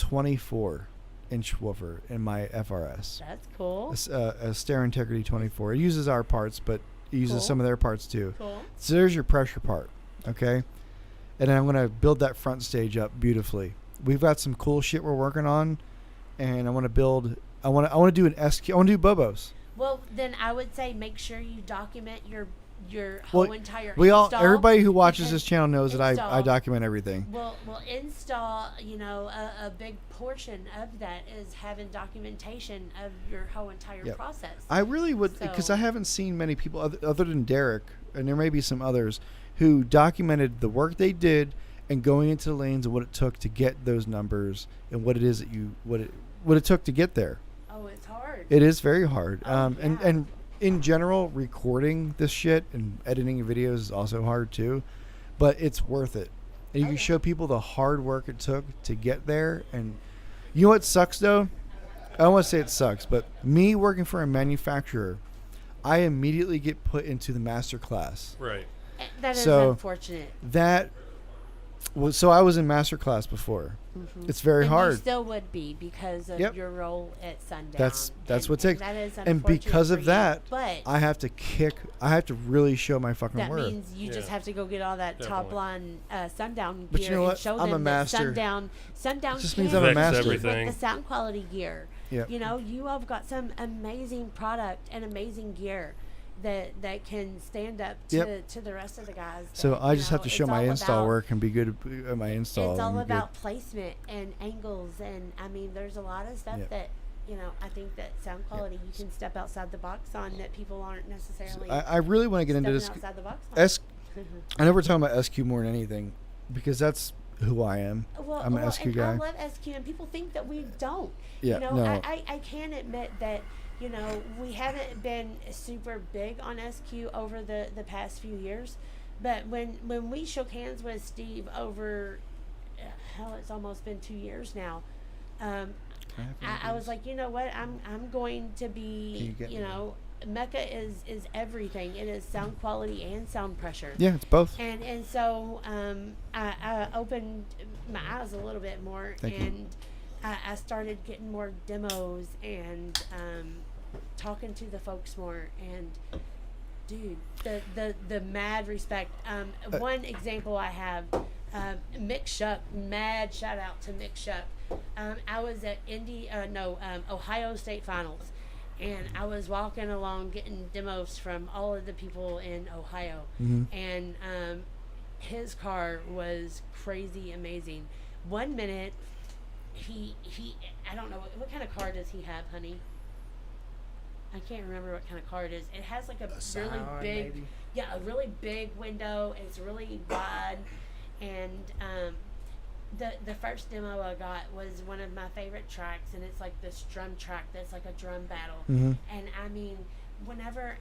24-inch woofer in my FRS. That's cool. A Stair Integrity 24. It uses our parts, but it uses Cool. some of their parts too. Cool. So there's your pressure part, okay? And then I'm gonna build that front stage up beautifully. We've got some cool shit we're working on, and I want to build. I want to do an SQ. I want to do Bobos. Well, then I would say make sure you document your Well, whole entire We all, install, everybody who watches because this channel knows that I install- document everything. Well, install, a big portion of that is having documentation of your whole entire Yep. process. I really would, because I So- haven't seen many people other than Derek, and there may be some others who documented the work they did and going into the lanes and what it took to get those numbers and what it is that what it took to get there. Oh, it's hard. It is very hard. Oh, yeah. And in general, recording this shit and editing videos is also hard too, but it's worth it. And you Oh, can yeah. show people the hard work it took to get there. And you know what sucks though? I don't want to say it sucks, but me working for a manufacturer, I immediately get put into the master class. Right. That is So, unfortunate. So I was in master class before. It's very And hard. you still would be because of Yep. your role at Sundown. That's And- what it takes. that is And unfortunate because for of you, that, but I have to really show my fucking that worth. means you just Yeah. have to go get all that top Definitely. line Sundown But gear you know and what? show I'm a them master. that Sundown It just means can I'm a Fix master. compete with everything. the sound quality gear. Yep. You all have got some amazing product and amazing gear that can stand up Yep. to the rest of the guys. So that, I just have to it's show my all install about- work and be good at my install. It's all and be about placement and angles, and I mean, there's a lot of stuff Yep. that I think that sound quality you can step outside the box on that people aren't necessarily. good. I really want to get into stepping this. outside the box on. I know we're talking about SQ more than anything because that's who I am. I'm an SQ and guy. I love SQ, and people think that we don't. Yeah, no. I can admit that we haven't been super big on SQ over the past few years, but when we shook hands with Steve over, hell, it's almost been 2 years now. I was like, you know what? I'm going to Can you be, get me MECCA is everything. It is sound quality and sound pressure. Yeah, it's both. And so I opened my eyes a little bit more, Thank you. and I started getting more demos and talking to the folks more. And dude, the mad respect. One example I have, Mick Shuck, mad shout out to Mick Shuck. I was at Ohio State Finals, and I was walking along getting demos from all of the people in Ohio, and his car was crazy amazing. 1 minute, he I don't know what kind of car does he have, honey? I can't remember what kind of car it is. It has like a really Scion, big, maybe? a really big window. It's really wide, and the first demo I got was one of my favorite tracks, and it's like this drum track that's like a drum battle. And I mean, whenever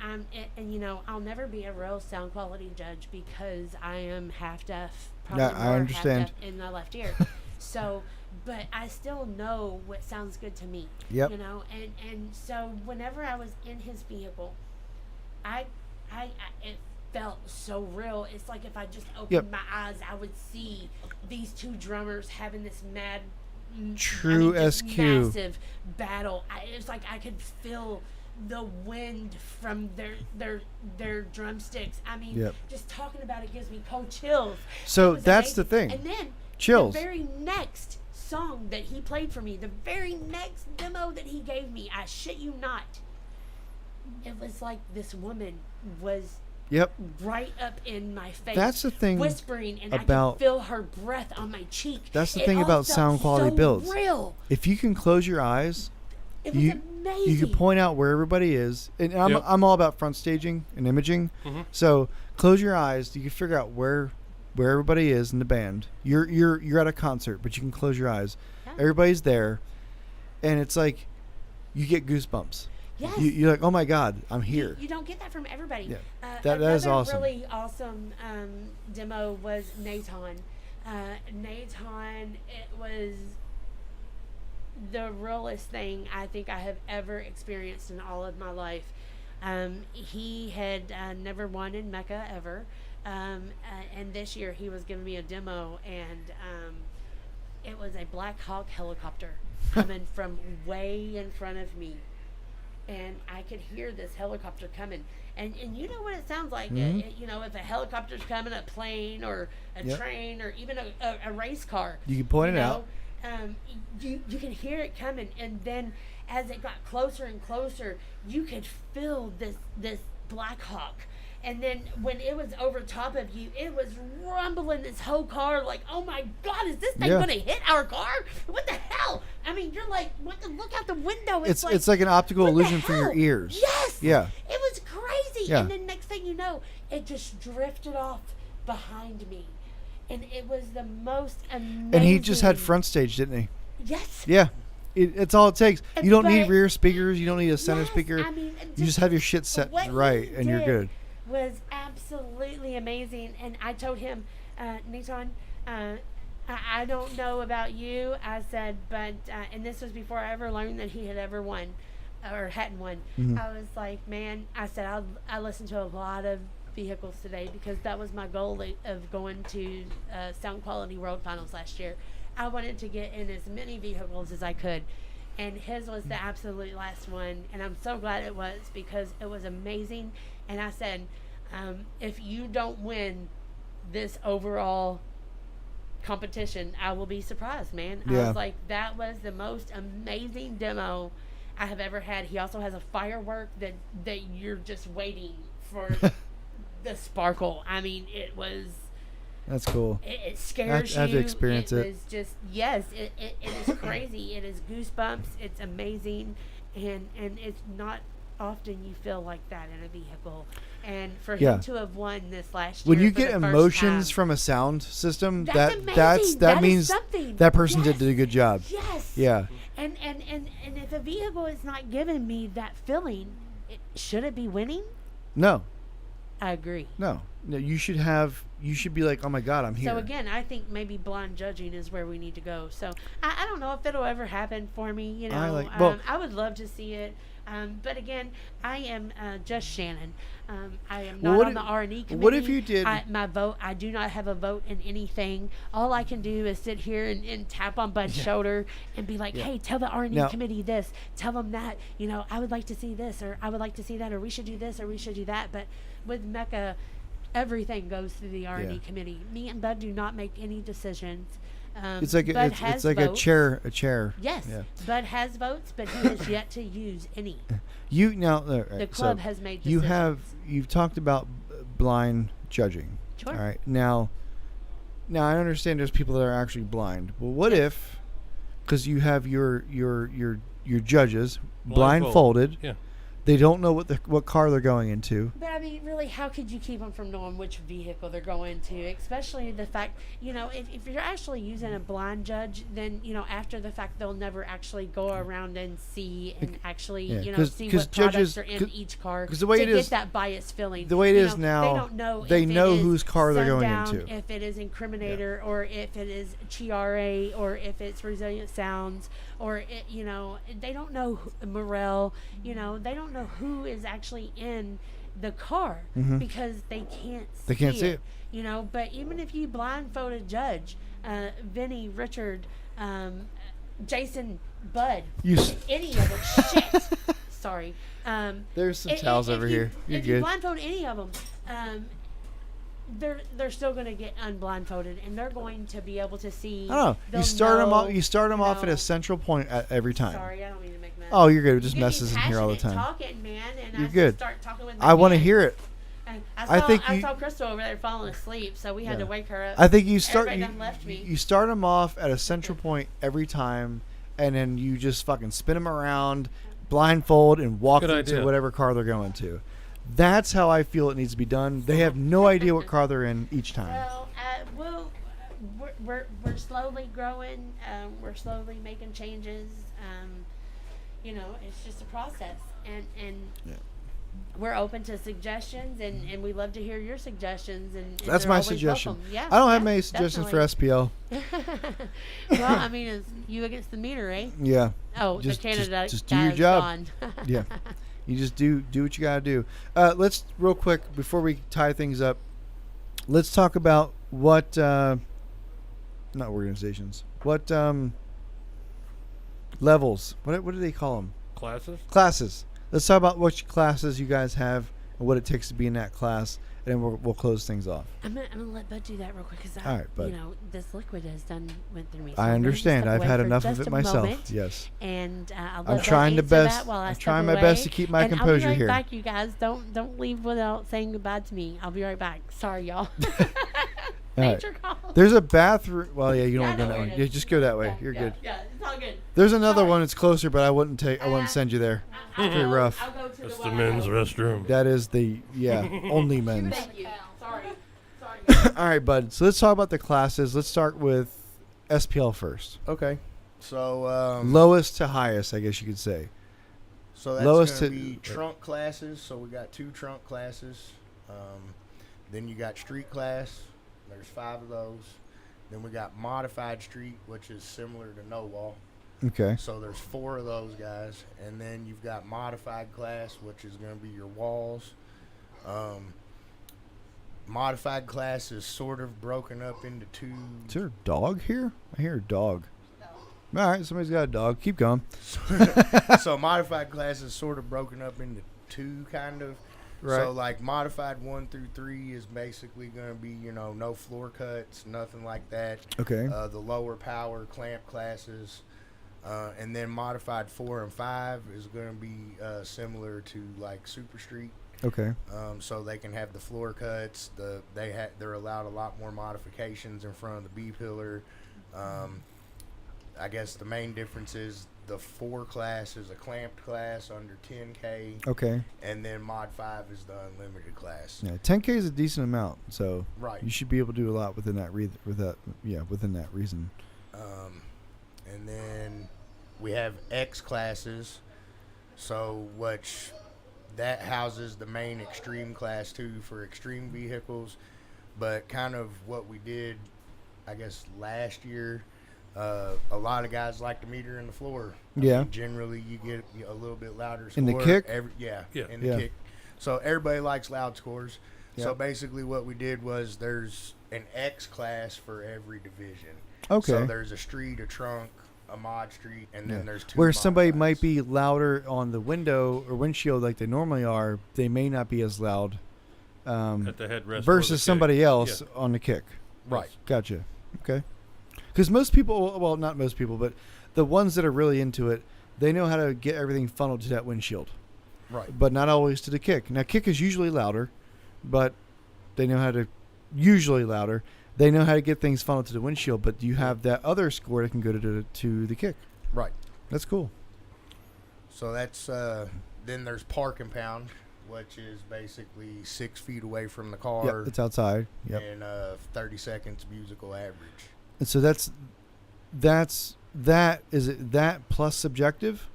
I'll never be a real sound quality judge because I am half deaf. Probably Yeah, I more understand. half deaf in my left ear. So, but I still know what sounds good to me. Yep. You know, and so whenever I was in his vehicle, I it felt so real. It's like if I just opened my eyes, I would see these two drummers having this mad, True just SQ. massive battle. It was like I could feel the wind from their drumsticks. I mean, Yep. just talking about it gives me cold chills. So It was that's the amazing. thing. And then Chills. the very next song that he played for me, the very next demo that he gave me, I shit you not, it was like this woman was Yep. right up in my face. That's the thing whispering, and I about- could feel her breath on my cheek. That's the It thing all about felt sound quality so builds. Real. If you can close your eyes, It was you amazing. can point out where everybody is, and I'm, Yep. I'm all about front staging and imaging. So close your eyes. You can figure out where everybody is in the band. You're at a concert, but you can close your eyes. Yeah. Everybody's there, and it's like you get goosebumps. Yes. You're like, oh my God, I'm here. You don't get that from everybody. Yeah. That is another awesome. really awesome demo was Naton. Naton, it was the realest thing I think I have ever experienced in all of my life. He had never won in MECCA ever. And this year he was giving me a demo, and it was a Black Hawk helicopter coming from way in front of me. And I could hear this helicopter coming. And you know what it sounds like. You know, if a helicopter's coming, a plane or a Yep. train or even a race car. You can point it out. You can hear it coming. And then as it got closer and closer, you could feel this Black Hawk. And then when it was over top of you, it was rumbling this whole car like, oh my God, is this thing Yeah. going to hit our car? What the hell? I mean, you're like, what the look out the window. It's like an optical what the illusion for your hell? ears. Yes. Yeah. It was crazy. Yeah. And then next thing you know, it just drifted off behind me. And it was the most amazing. And he just had front stage, didn't he? Yes. Yeah. It's all it takes. You don't need But- rear speakers. You don't need a center Yes, speaker. I mean, You just have your shit set what he right, and you're did good. Was absolutely amazing. And I told him, Nathan, I don't know about you. I said, but and this was before I ever learned that he had ever won or hadn't won. I was like, man, I said I listened to a lot of vehicles today because that was my goal of going to Sound Quality World Finals last year. I wanted to get in as many vehicles as I could, and his was the absolute last one, and I'm so glad it was because it was amazing. And I said, if you don't win this overall competition, I will be surprised, man. I Yeah. was like, that was the most amazing demo I have ever had. He also has a firework that you're just waiting for the sparkle. I mean, it was... That's cool. It scares you. I have to experience it. It was just, yes, it is crazy. It is goosebumps. It's amazing. And it's not often you feel like that in a vehicle. And for Yeah. him to have won this last When year you for get the first emotions time, from a sound system, That's that amazing. that That is means something. that person Yes. did a good job. Yes. Yeah. And if a vehicle is not giving me that feeling, should it be winning? No. I agree. No. You should be like, oh my God, I'm here. So again, I think maybe blind judging is where we need to go. So I don't know if it'll ever happen for me. You know, I would love to see it. But again, I am just Shannon. I am not on the R&E committee. What if you did? My vote? I do not have a vote in anything. All I can do is sit here and tap on Bud's shoulder and be like, "Hey, tell the R&E Now- committee this. Tell them that. You know, I would like to see this, or I would like to see that, or we should do this, or we should do that." But with MECCA, everything goes through the R&D Yeah. committee. Me and Bud do not make any decisions. It's like Bud it's has like votes. a chair. Yes, Yeah. Bud has votes, but he has yet to use any. You now The club has made you decisions. you've talked about blind judging. Sure. All right. Now I understand there's people that are actually blind. Well, what if, because you have your judges blindfolded, Yeah. they don't know what car they're going into. But I mean, really, how could you keep them from knowing which vehicle they're going to? Especially the fact, if you're actually using a blind judge, then, after the fact, they'll never actually go around and see and actually, Yeah, see 'cause what judges- products are in 'cause- each car 'cause the way to it get is- that biased feeling. the way it is They now, don't know they if it know is whose car they're going Sundown, into. if it is Incriminator, or if it is Chiare, or if it's Resilient Sounds, or they don't know Morel. They don't know who is actually in the car because they can't see it. But even if you blindfold a judge, Vinny, Richard, Jason, Bud, You s- any of them, shit, sorry. There's some towels over here. You're if you good. blindfold any of them, they're still going to get unblindfolded, and they're going to be able to see. I don't know. They'll You start them off. know, You start them off at know. a central point every time. Sorry, I don't mean to make mess. Oh, you're good. It just You get messes in here all the passionate time. Talking, man, and You're I good. Start talking with I want to man. hear it. And I I think saw Crystal over there falling asleep, so we had to wake her up. I think you start. Everybody done left me. You start them off at a central point every time, and then you just fucking spin them around, blindfold, and walk Good into idea. whatever car they're going to. That's how I feel it needs to be done. They have no idea what car they're in each time. Well, we're slowly growing. We're slowly making changes. It's just a process, and Yeah. we're open to suggestions, and we love to hear your suggestions. And That's they're my always suggestion. welcome. Yeah, I don't have yeah, many suggestions for definitely. SPL. Well, I mean, it's you against the meter, eh? Yeah. Oh, Just- the Canada just do your guy's job. gone. Yeah. You just do what you gotta do. Let's real quick before we tie things up. Let's talk about what not organizations. What levels? What do they call them? Classes? Classes. Let's talk about what classes you guys have and what it takes to be in that class, and then we'll close things off. I'm gonna let Bud do that real quick because All right, Bud. this liquid went through me. So I I'm gonna just understand. step I've away had for enough of just it a myself. moment, Yes. and I'll I'm let Bud trying to answer best- that while I I'm step trying my away. best to keep my And I'll composure be right here. back, you guys. Don't leave without saying goodbye to me. I'll be right back. Sorry, y'all. All right. Major call. There's a bathroom. Well, yeah, you don't Yeah, I want to go know that where way. it Yeah, is. just go that way. Yeah, You're yeah, good. Yeah, it's all good. There's another Sorry. one that's closer, but I wouldn't send you there. I'll Pretty go- rough. I'll go to That's the the one men's I know. restroom. That is the only men's. Thank you. Sorry. All right, bud. So let's talk about the classes. Let's start with SPL first. Okay. So Lowest to highest, I guess you could say. So that's Lowest going to- to be trunk classes. So we got 2 trunk classes. Then you got street class. There's 5 of those. Then we got modified street, which is similar to no wall. Okay. So there's 4 of those guys. And then you've got modified class, which is going to be your walls. Modified class is sort of broken up into 2. Is there a dog here? I hear a dog. All right, somebody's got a dog. Keep going. So modified class is sort of broken up into 2 kind of. Right. So like modified 1 through 3 is basically going to be, no floor cuts, nothing like that. Okay. The lower power clamp classes. And then modified 4 and 5 is going to be similar to like Super Street. Okay. So they can have the floor cuts. They're allowed a lot more modifications in front of the B pillar. I guess the main difference is the 4 class is a clamped class under 10K, Okay. and then Mod 5 is the unlimited class. Yeah, 10K is a decent amount, so Right. you should be able to do a lot within that within that reason. And then we have X classes, so which that houses the main extreme class too for extreme vehicles, but kind of what we did, I guess last year. A lot of guys like to meter in the floor. I Yeah. mean, generally, you get a little bit louder score. In the kick? Yeah. In the Yeah. kick. So everybody likes loud scores. Yeah. So basically what we did was there's an X class for every division. Okay. So there's a street, a trunk, a mod street, and then there's 2 Where mod somebody class. might be louder on the window or windshield like they normally are, they may not be as loud At the headrest. or the versus kick. somebody else Yeah. on the kick. Right. Gotcha. Okay. Because most people, well, not most people, but the ones that are really into it, they know how to get everything funneled to that windshield, Right. but not always to the kick. Now, kick is usually louder, but they know how to usually louder. They know how to get things funneled to the windshield, but you have that other score that can go to the kick. Right. That's cool. So that's then there's park and pound, which is basically 6 feet away from the car. Yep, it's outside. Yep. And 30 seconds musical average. And so that's is it that plus subjective?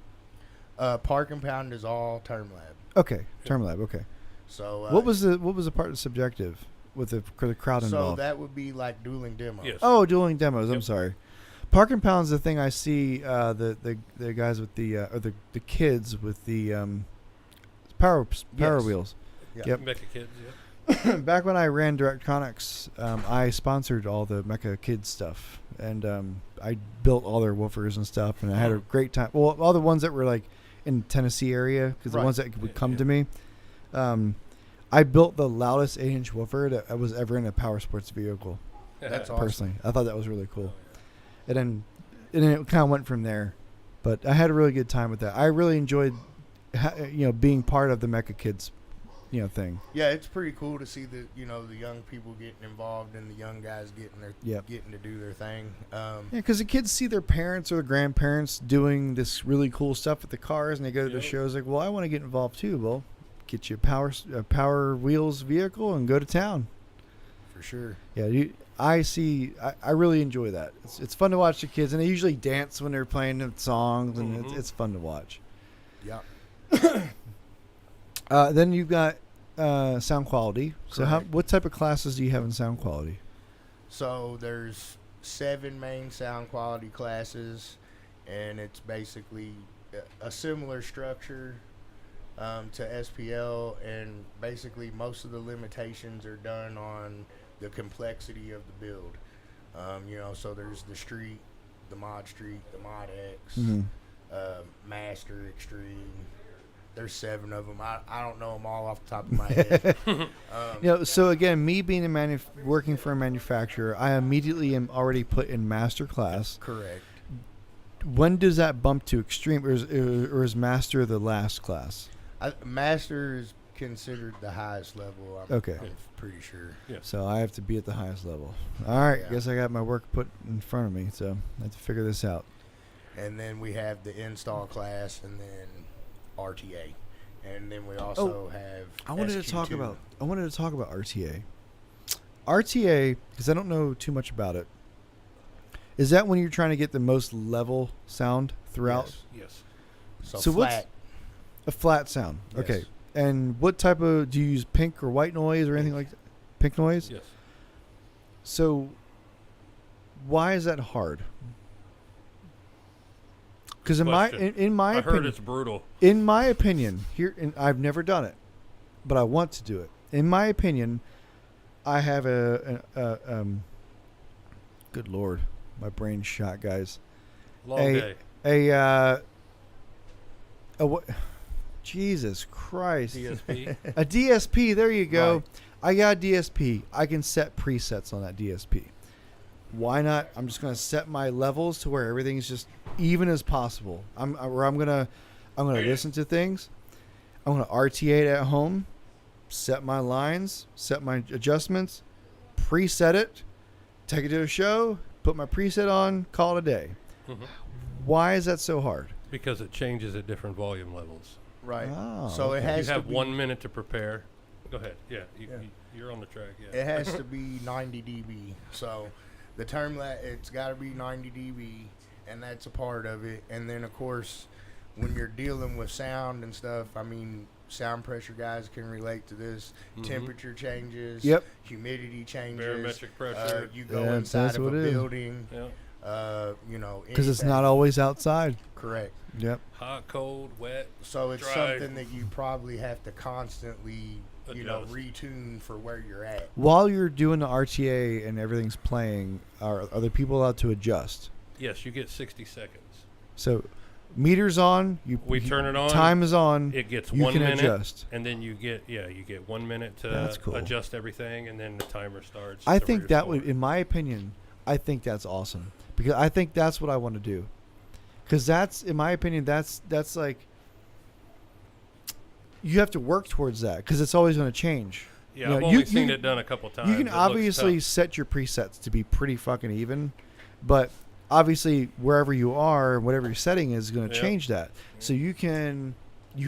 Park and pound is all term lab. Okay, term lab. Okay. So What was the part of subjective with the crowd so involved? that would be like dueling demos. Yes. Oh, dueling demos. I'm Yep. sorry. Park and pound's the thing I see. The guys with the or the kids with the power Yes. wheels. Yeah. Yep. MECCA kids. Yeah. Back when I ran Directronics, I sponsored all the MECCA kids stuff, and I built all their woofers and stuff, and I had a great time. Well, all the ones that were like in Tennessee area, because the Right. ones that would come Yeah. to me. I built the loudest 8-inch woofer that was ever in a power sports vehicle. That's awesome. Personally, I thought that was really cool. And then it kind of went from there. But I had a really good time with that. I really enjoyed, being part of the MECCA Kids, thing. Yeah, it's pretty cool to see the young people getting involved and the young guys getting to do their thing. Yeah, because the kids see their parents or their grandparents doing this really cool stuff with the cars, and they go to the Yep. shows like, well, I want to get involved too. Well, get you a power wheels vehicle and go to town. For sure. Yeah, I really enjoy that. It's fun to watch the kids, and they usually dance when they're playing the songs, and it's fun to watch. Yeah. Then you've got sound quality. So Correct. what type of classes do you have in sound quality? So there's 7 main sound quality classes, and it's basically a similar structure to SPL, and basically most of the limitations are done on the complexity of the build. So there's the street, the mod X, master, extreme. There's 7 of them. I don't know them all off the top of my head. So again, me being working for a manufacturer, I immediately am already put in master class. Correct. When does that bump to extreme, or is master the last class? Master is considered the highest level. I'm pretty sure. Yeah. So I have to be at the highest level. All right, Yeah. guess I got my work put in front of me, so I have to figure this out. And then we have the install class, and then RTA, and then we also have. I wanted to talk SQ2. about RTA. RTA, because I don't know too much about it. Is that when you're trying to get the most level sound throughout? Yes. So what's flat. a flat sound? Yes. Okay. And what type of, do you use pink or white noise or anything like that? Pink noise? Yes. So why is that hard? Because in my Question. I heard opinion, it's brutal. in my opinion, and I've never done it, but I want to do it. In my opinion, I have good Lord, my brain's shot, guys. Long day. What? Jesus Christ. DSP. A DSP, there you go. Right. I got a DSP. I can set presets on that DSP. Why not? I'm just going to set my levels to where everything's just even as possible. I'm going to listen to things. I'm going to RTA it at home, set my lines, set my adjustments, preset it, take it to a show, put my preset on, call it a day. Mhm. Why is that so hard? Because it changes at different volume levels. Right. Oh, So it okay. has You have to be, 1 minute to prepare. Go ahead. Yeah. Yeah. You're on the track. Yeah. It has to be 90 dB. So the term it's got to be 90 dB, and that's a part of it. And then of course, when you're dealing with sound and stuff, I mean, sound pressure guys can relate to this. Mhm. Temperature changes. Yep. Humidity changes. Barometric pressure. You go Yeah, inside that's of a what it is. building. Yeah. Because it's not always outside. correct. Yep. Hot, cold, wet. So it's Dry. something that you probably have to constantly, Adjust. retune for where you're at. While you're doing the RTA and everything's playing, are the people allowed to adjust? Yes, you get 60 seconds. So Meter's on. We turn it on. Time is on. It gets you 1 can minute, adjust. and then you get 1 minute to That's cool. adjust everything, and then the timer starts. I to think that restore. would, in my opinion, I think that's awesome because I think that's what I want to do. Because that's, in my opinion, that's like you have to work towards that because it's always going to change. Yeah, You I've know, only seen it done a couple times. You can It looks obviously tough. set your presets to be pretty fucking even, but obviously wherever you are, whatever your setting is going to Yep. change that. So you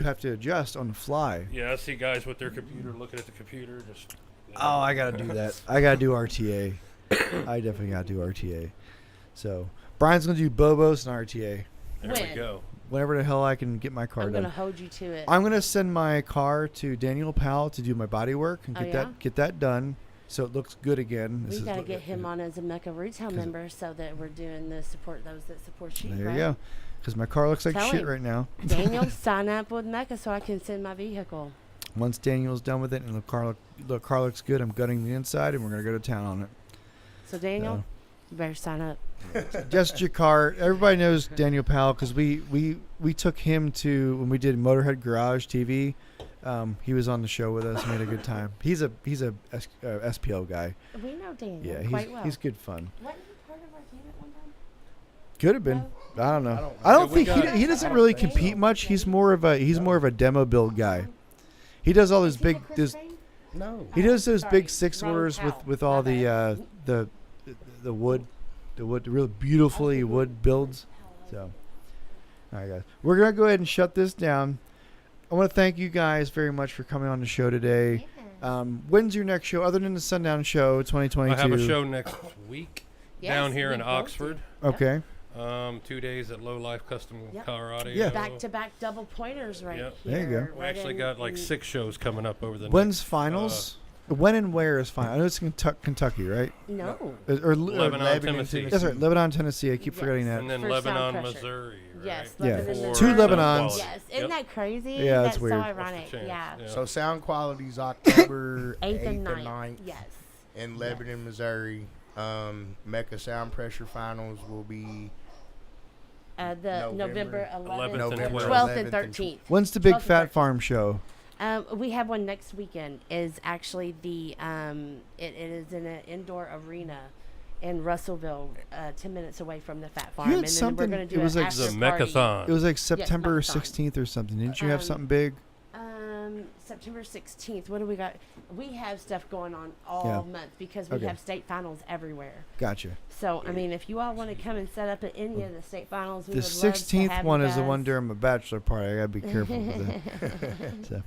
have to adjust on the fly. Yeah, I see guys with their computer looking at the computer. Just Oh, I gotta do that. I gotta do RTA. I definitely gotta do RTA. So Brian's gonna do Bobos and RTA. there When? we go. Whenever the hell I can get my car I'm done. gonna hold you to it. I'm gonna send my car to Daniel Powell to do my body work and Oh, get yeah? get that done, so it looks good again. We gotta get him on as a MECCA Retail member so that we're doing the support those that support you. There right? you go. Because my car looks like Tell shit him. right now. Daniel, sign up with MECCA so I can send my vehicle. Once Daniel's done with it and the car looks good, I'm gutting the inside and we're gonna go to town on it. So Daniel, you better sign up. Just your car. Everybody knows Daniel Powell because we took him to when we did Motorhead Garage TV. He was on the show with us. We had a good time. He's a SPL guy. We know Daniel Yeah, quite well. he's good fun. Wasn't he part of our unit one time? Could have been. No. I don't know. I I don't So we think got- he doesn't I don't really think compete so. much. He's more of a demo build guy. He does all those Is he the big. Chris This, Crane? No. he does those Sorry, big six wrong orders Powell. with all My bad. the wood, the real beautifully wood builds. So, all right, guys, we're gonna go ahead and shut this down. I want to thank you guys very much for coming on the show today. When's your next show other than the Sundown show 2022? I have a show next week Yes, down here we in both Oxford. do. Okay. 2 days at Low Life Custom Yep. Car Audio. Yeah. Back-to-back double pointers right Yep. here. There you go. We right actually in- got like in- 6 shows coming up over the When's next, finals? When and where is final? I know it's Kentucky, right? No. Or Lebanon, Tennessee. That's right, Lebanon, Tennessee. I keep Yes. forgetting that. and then For Lebanon, sound pressure. Missouri. Right? Yes. Yeah. Lebanon, For Two Missouri. Lebanons. Yes. Isn't Yep. that crazy? Yeah, that's weird. so What's the ironic. chance? Yeah. Yeah. So Sound Quality's October 8th 8th and and 9th. 9th Yes. in Lebanon, Missouri. MECCA Sound Pressure Finals will be The November 11th, 11th and 12th, 12th. and 13th. When's the big 12th and Fat 13th. Farm show? We have one next weekend. Is actually the it is in an indoor arena in Russellville, 10 minutes away from the Fat Farm. had And then we're something- going to it do was an like The after party. MECCA-thon. It was like September Marathon. 16th or something. Didn't you have Um, something big? September 16th. What do we got? We have stuff going on all Yeah. month because we Okay. have state finals everywhere. Gotcha. So, I mean, if you all want to come and set up at any of the state finals, we The would love to 16th have one you is the one guys. during my bachelor party. I gotta be careful with that. So,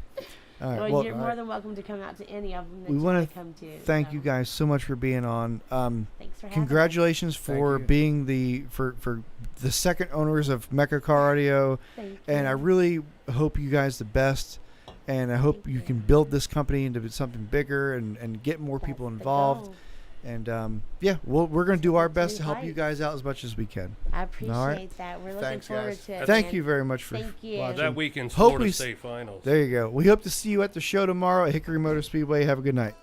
all right. Well, Well, you're more than welcome to come out to any of them that we you wanna want to come to. thank so you guys so much for being on. Thanks for having Congratulations for you. being for the second owners of MECCA Car Audio, us. Thank and I you. really hope you guys the best. And I hope you can build this company into something bigger and get more people That's the involved. goal. And we're going to do our best to help Right. you guys out as much as we can. I appreciate All right. that. We're looking Thanks, forward guys. to it. Thank man. you very much for Thank you. watching. That weekend's Hope Florida we State Finals. There you go. We hope to see you at the show tomorrow at Hickory Motor Speedway. Have a good night.